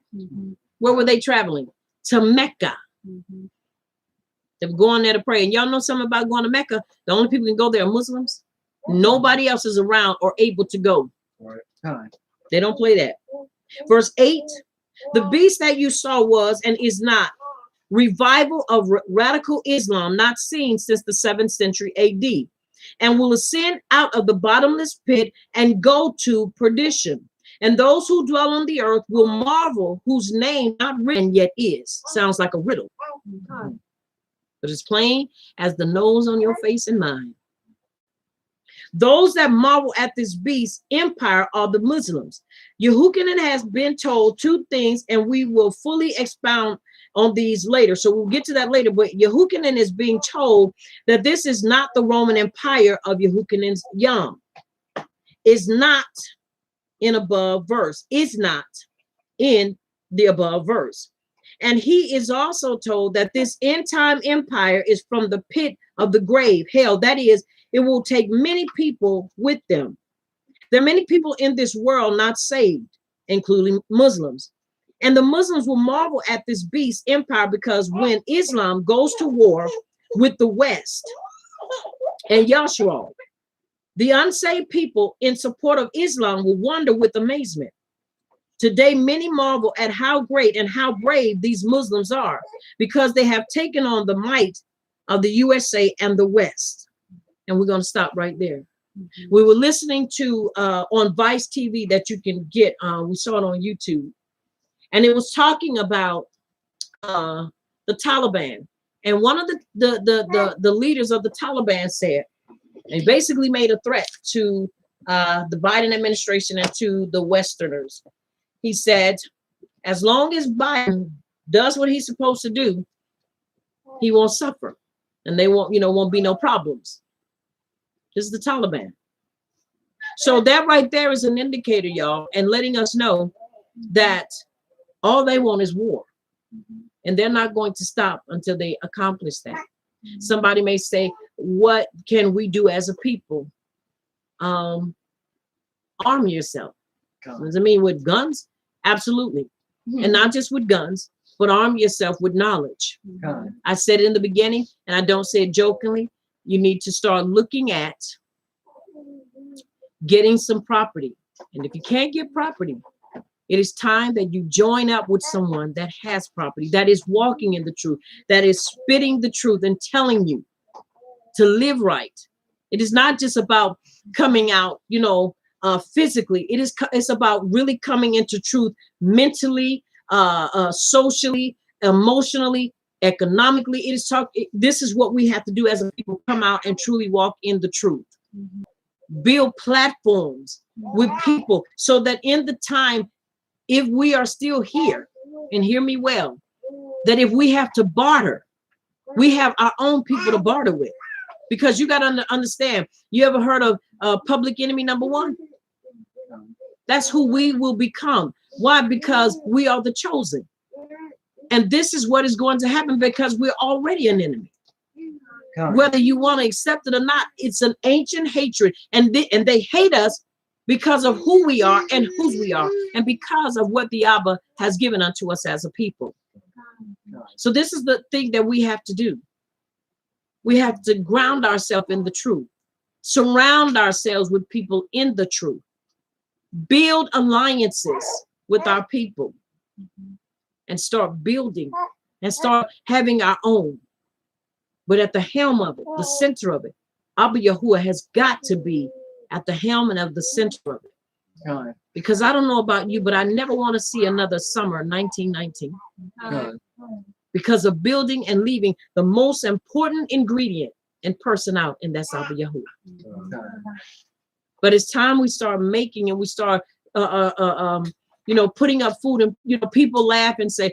Where were they traveling? To Mecca. They were going there to pray. And y'all know something about going to Mecca? The only people who can go there are Muslims. Nobody else is around or able to go. They don't play that. Verse 8, the beast that you saw was and is not revival of radical Islam, not seen since the 7th century AD, and will ascend out of the bottomless pit and go to perdition. And those who dwell on the earth will marvel, whose name not written yet is. Sounds like a riddle. But it's plain as the nose on your face and mine. Those that marvel at this beast empire are the Muslims. Yehukanan has been told 2 things, and we will fully expound on these later. So we'll get to that later. But Yehukanan is being told that this is not the Roman Empire of Yehukanan's Yom. Is not in above verse. Is not in the above verse. And he is also told that this end time empire is from the pit of the grave, hell. That is, it will take many people with them. There are many people in this world not saved, including Muslims. And the Muslims will marvel at this beast empire, because when Islam goes to war with the West and Yashua, the unsaved people in support of Islam will wonder with amazement. Today, many marvel at how great and how brave these Muslims are, because they have taken on the might of the USA and the West. And we're going to stop right there. We were listening to on Vice TV that you can get. We saw it on YouTube. And it was talking about the Taliban. And one of the leaders of the Taliban said, and basically made a threat to the Biden administration and to the Westerners. He said, as long as Biden does what he's supposed to do, he won't suffer. And they won't be no problems. This is the Taliban. So that right there is an indicator, y'all, and letting us know that all they want is war. And they're not going to stop until they accomplish that. Somebody may say, what can we do as a people? Arm yourself. Does it mean with guns? Absolutely. And not just with guns, but arm yourself with knowledge. I said it in the beginning, and I don't say it jokingly. You need to start looking at getting some property. And if you can't get property, it is time that you join up with someone that has property, that is walking in the truth, that is spitting the truth and telling you to live right. It is not just about coming out, physically. It's about really coming into truth mentally, socially, emotionally, economically. This is what we have to do as a people: come out and truly walk in the truth. Build platforms with people so that in the time, if we are still here, and hear me well, that if we have to barter, we have our own people to barter with. Because you got to understand, you ever heard of public enemy number one? That's who we will become. Why? Because we are the chosen. And this is what is going to happen, because we're already an enemy. Whether you want to accept it or not, it's an ancient hatred. And they hate us because of who we are and whose we are, and because of what the Abba has given unto us as a people. So this is the thing that we have to do. We have to ground ourselves in the truth, surround ourselves with people in the truth, build alliances with our people, and start building and start having our own. But at the helm of it, the center of it, Abba Yahuwah has got to be at the helm and of the center of it. Because I don't know about you, but I never want to see another summer 1919. Because of building and leaving the most important ingredient and person out, and that's Abba Yahuwah. But it's time we start making, and we start putting up food, and people laugh and say,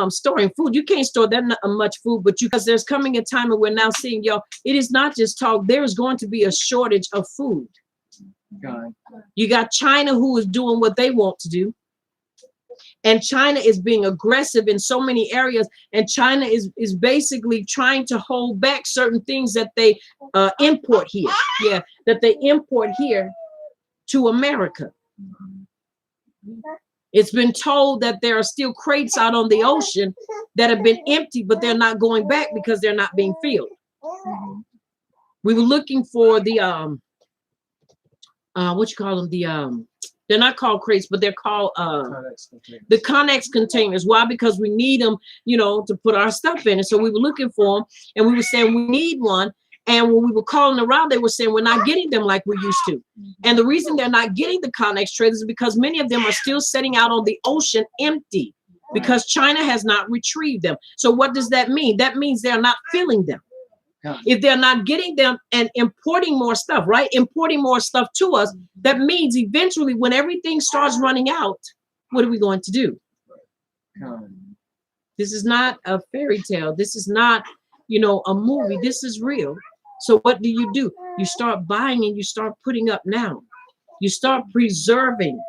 storing food. You can't store that much food, but because there's coming a time, and we're now seeing, y'all, it is not just talk. There is going to be a shortage of food. You got China, who is doing what they want to do. And China is being aggressive in so many areas. And China is basically trying to hold back certain things that they import here. Yeah, that they import here to America. It's been told that there are still crates out on the ocean that have been empty, but they're not going back because they're not being filled. We were looking for the they're not called crates, but they're called the Connex containers. Why? Because we need them, to put our stuff in. And so we were looking for them, and we were saying we need one. And when we were calling around, they were saying we're not getting them like we used to. And the reason they're not getting the Connex trailers is because many of them are still sitting out on the ocean empty, because China has not retrieved them. So what does that mean? That means they're not filling them. If they're not getting them and importing more stuff, right? Importing more stuff to us, that means eventually when everything starts running out, what are we going to do? This is not a fairy tale. This is not, a movie. This is real. So what do? You start buying, and you start putting up now. You start preserving,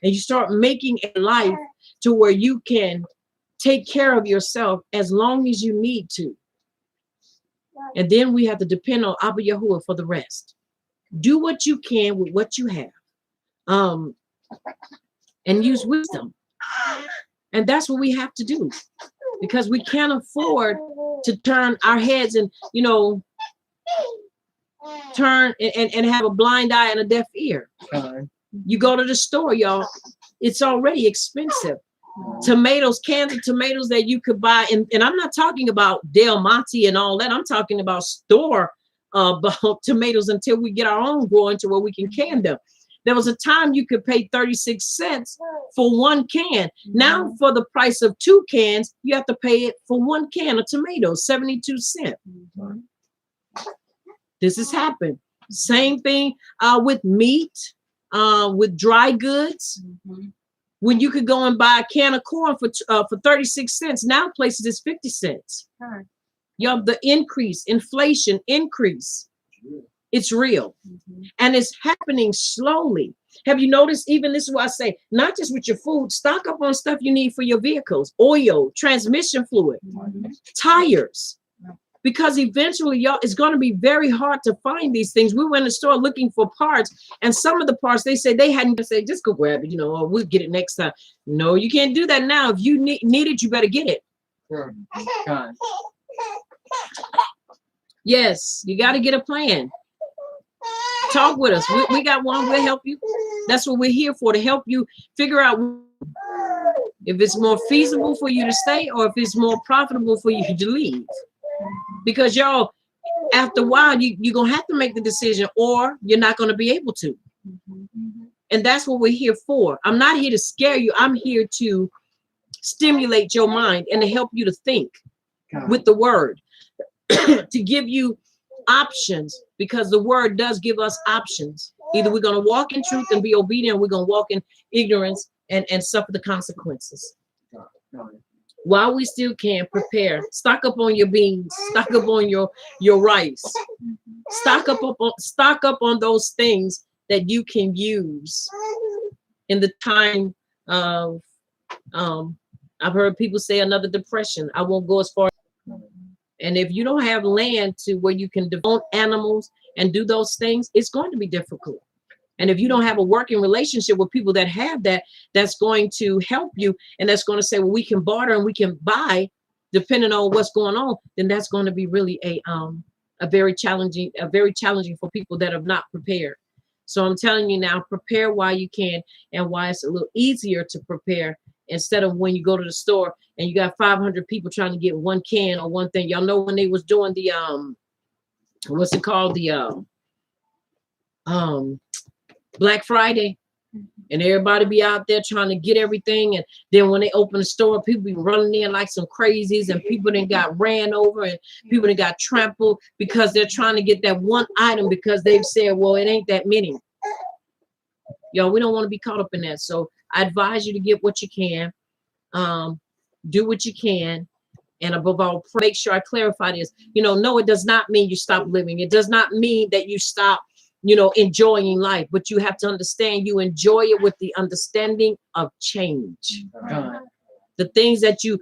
and you start making a life to where you can take care of yourself as long as you need to. And then we have to depend on Abba Yahuwah for the rest. Do what you can with what you have. And use wisdom. And that's what we have to do. Because we can't afford to turn our heads and, you know, turn and have a blind eye and a deaf ear. You go to the store, y'all, it's already expensive. Tomatoes, cans of tomatoes that you could buy, and I'm not talking about Del Monte and all that. I'm talking about store tomatoes until we get our own growing to where we can can them. There was a time you could pay 36 cents for one can. Now, for the price of 2 cans, you have to pay it for 1 can of tomatoes, 72 cents. This has happened. Same thing with meat, with dry goods. When you could go and buy a can of corn for 36 cents, now places is 50 cents. You have the inflation increase. It's real. And it's happening slowly. Have you noticed, even this is what I say, not just with your food, stock up on stuff you need for your vehicles, oil, transmission fluid, tires. Because eventually, y'all, it's going to be very hard to find these things. We went in the store looking for parts, and some of the parts they said they hadn't said, just go grab it, you know, or we'll get it next time. No, you can't do that now. If you need it, you better get it. Yes, you got to get a plan. Talk with us. We got one. We'll help you. That's what we're here for, to help you figure out if it's more feasible for you to stay or if it's more profitable for you to leave. Because y'all, after a while, you're going to have to make the decision or you're not going to be able to. And that's what we're here for. I'm not here to scare you. I'm here to stimulate your mind and to help you to think with the word, to give you options, because the word does give us options. Either we're going to walk in truth and be obedient, or we're going to walk in ignorance and suffer the consequences. While we still can, prepare. Stock up on your beans. Stock up on your rice. Stock up on those things that you can use in the time of. I've heard people say another depression. I won't go as far. And if you don't have land to where you can devote animals and do those things, it's going to be difficult. And if you don't have a working relationship with people that have that, that's going to help you, and that's going to say, well, we can barter and we can buy, depending on what's going on, then that's going to be really a very challenging for people that have not prepared. So I'm telling you now, prepare while you can, and why it's a little easier to prepare instead of when you go to the store and you got 500 people trying to get 1 can or one thing. Y'all know when they was doing the what's it called, the Black Friday, and everybody be out there trying to get everything, and then when they open the store, people be running in like some crazies, and people then got ran over, and people then got trampled because they're trying to get that one item because they've said, well, it ain't that many. Yo, we don't want to be caught up in that. So I advise you to get what you can, do what you can, and above all, make sure I clarify this. No, it does not mean you stop living. It does not mean that you stop, enjoying life, but you have to understand you enjoy it with the understanding of change. The things that you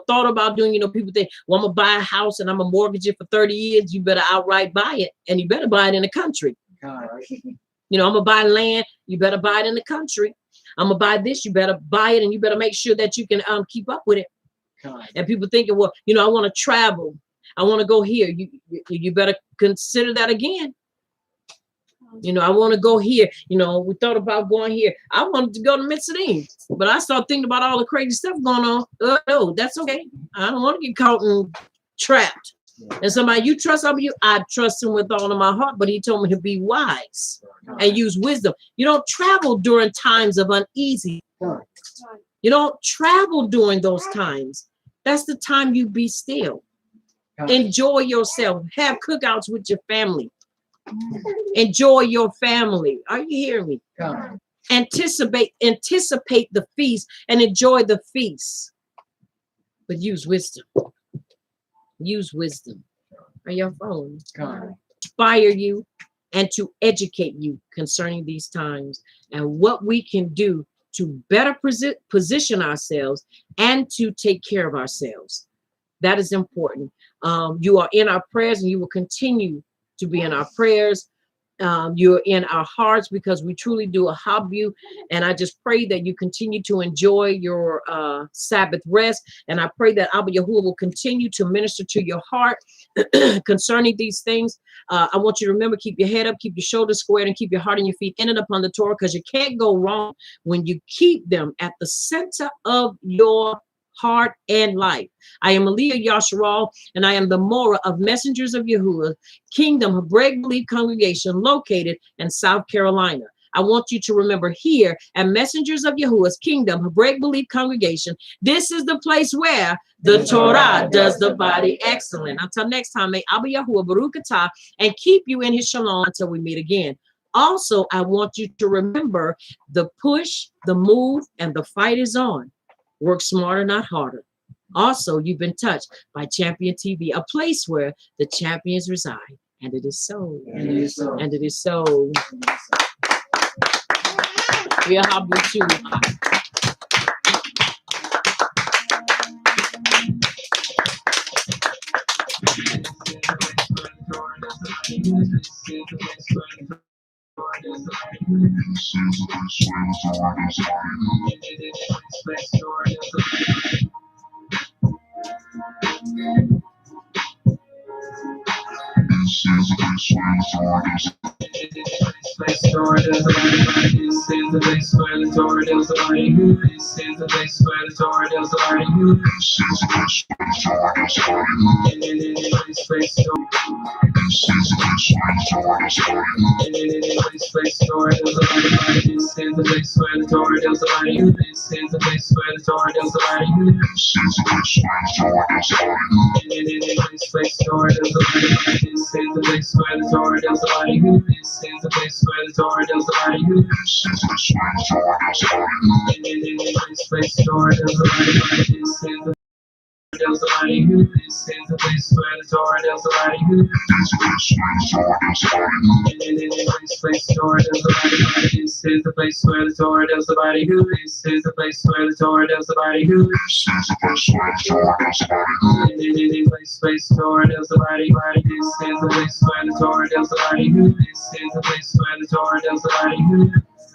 thought about doing, people think, well, I'm gonna buy a house and I'm gonna mortgage it for 30 years. You better outright buy it, and you better buy it in the country. I'm gonna buy land. You better buy it in the country. I'm gonna buy this. You better buy it, and you better make sure that you can keep up with it. And people thinking, well, I want to travel. I want to go here. You better consider that again. I want to go here. We thought about going here. I wanted to go to Mitzrayim, but I started thinking about all the crazy stuff going on. No, that's okay. I don't want to get caught and trapped. And somebody you trust over you, I trust him with all of my heart, but he told me to be wise and use wisdom. You don't travel during times of uneasy. You don't travel during those times. That's the time you be still. Enjoy yourself. Have cookouts with your family. Enjoy your family. Are you hearing me? Anticipate the feast and enjoy the feast. But use wisdom. Use wisdom. On your phone. Inspire you and to educate you concerning these times and what we can do to better position ourselves and to take care of ourselves. That is important. You are in our prayers, and you will continue to be in our prayers. You're in our hearts because we truly do hug you. And I just pray that you continue to enjoy your Sabbath rest. And I pray that Abba Yahuwah will continue to minister to your heart concerning these things. I want you to remember, keep your head up, keep your shoulders squared, and keep your heart and your feet in and upon the Torah, because you can't go wrong when you keep them at the center of your heart and life. I am Aliyah Yasharal, and I am the Mora of Messengers of Yahuwah, Kingdom Hebraic Belief Congregation located in South Carolina. I want you to remember, here at Messengers of Yahuwah's Kingdom Hebraic Belief Congregation, this is the place where the Torah does the body excellent. Until next time, may Abba Yahuwah Baruch Atah and keep you in his shalom until we meet again. Also, I want you to remember, the push, the move, and the fight is on. Work smarter, not harder. Also, you've been touched by Champion TV, a place where the champions reside. And it is so. And it is so. And it is so. Yeah, how about you? This is the place where the Torah does the body. This is the place where the Torah does the body. This is the place where the Torah does the body. This place Torah. This is the place where the Torah does the body. This place Torah does the body. This is the place where the Torah does the body. This is the place where the Torah does the body. This is the place where the Torah does the body. This place Torah does the body. This is the place where the Torah does the body. This is the place where the Torah does the body. This is the place where the Torah does the body. This place Torah does the body. This is the does the body. This is the place where the Torah does the body. This is the place where the Torah does the body. This place Torah does the body. This is the place where the Torah does the body. This is the place where the Torah does the body. This is the place where the Torah does the body. This place Torah does the body. This is the place where the Torah does the body. This is the place where the Torah does the body.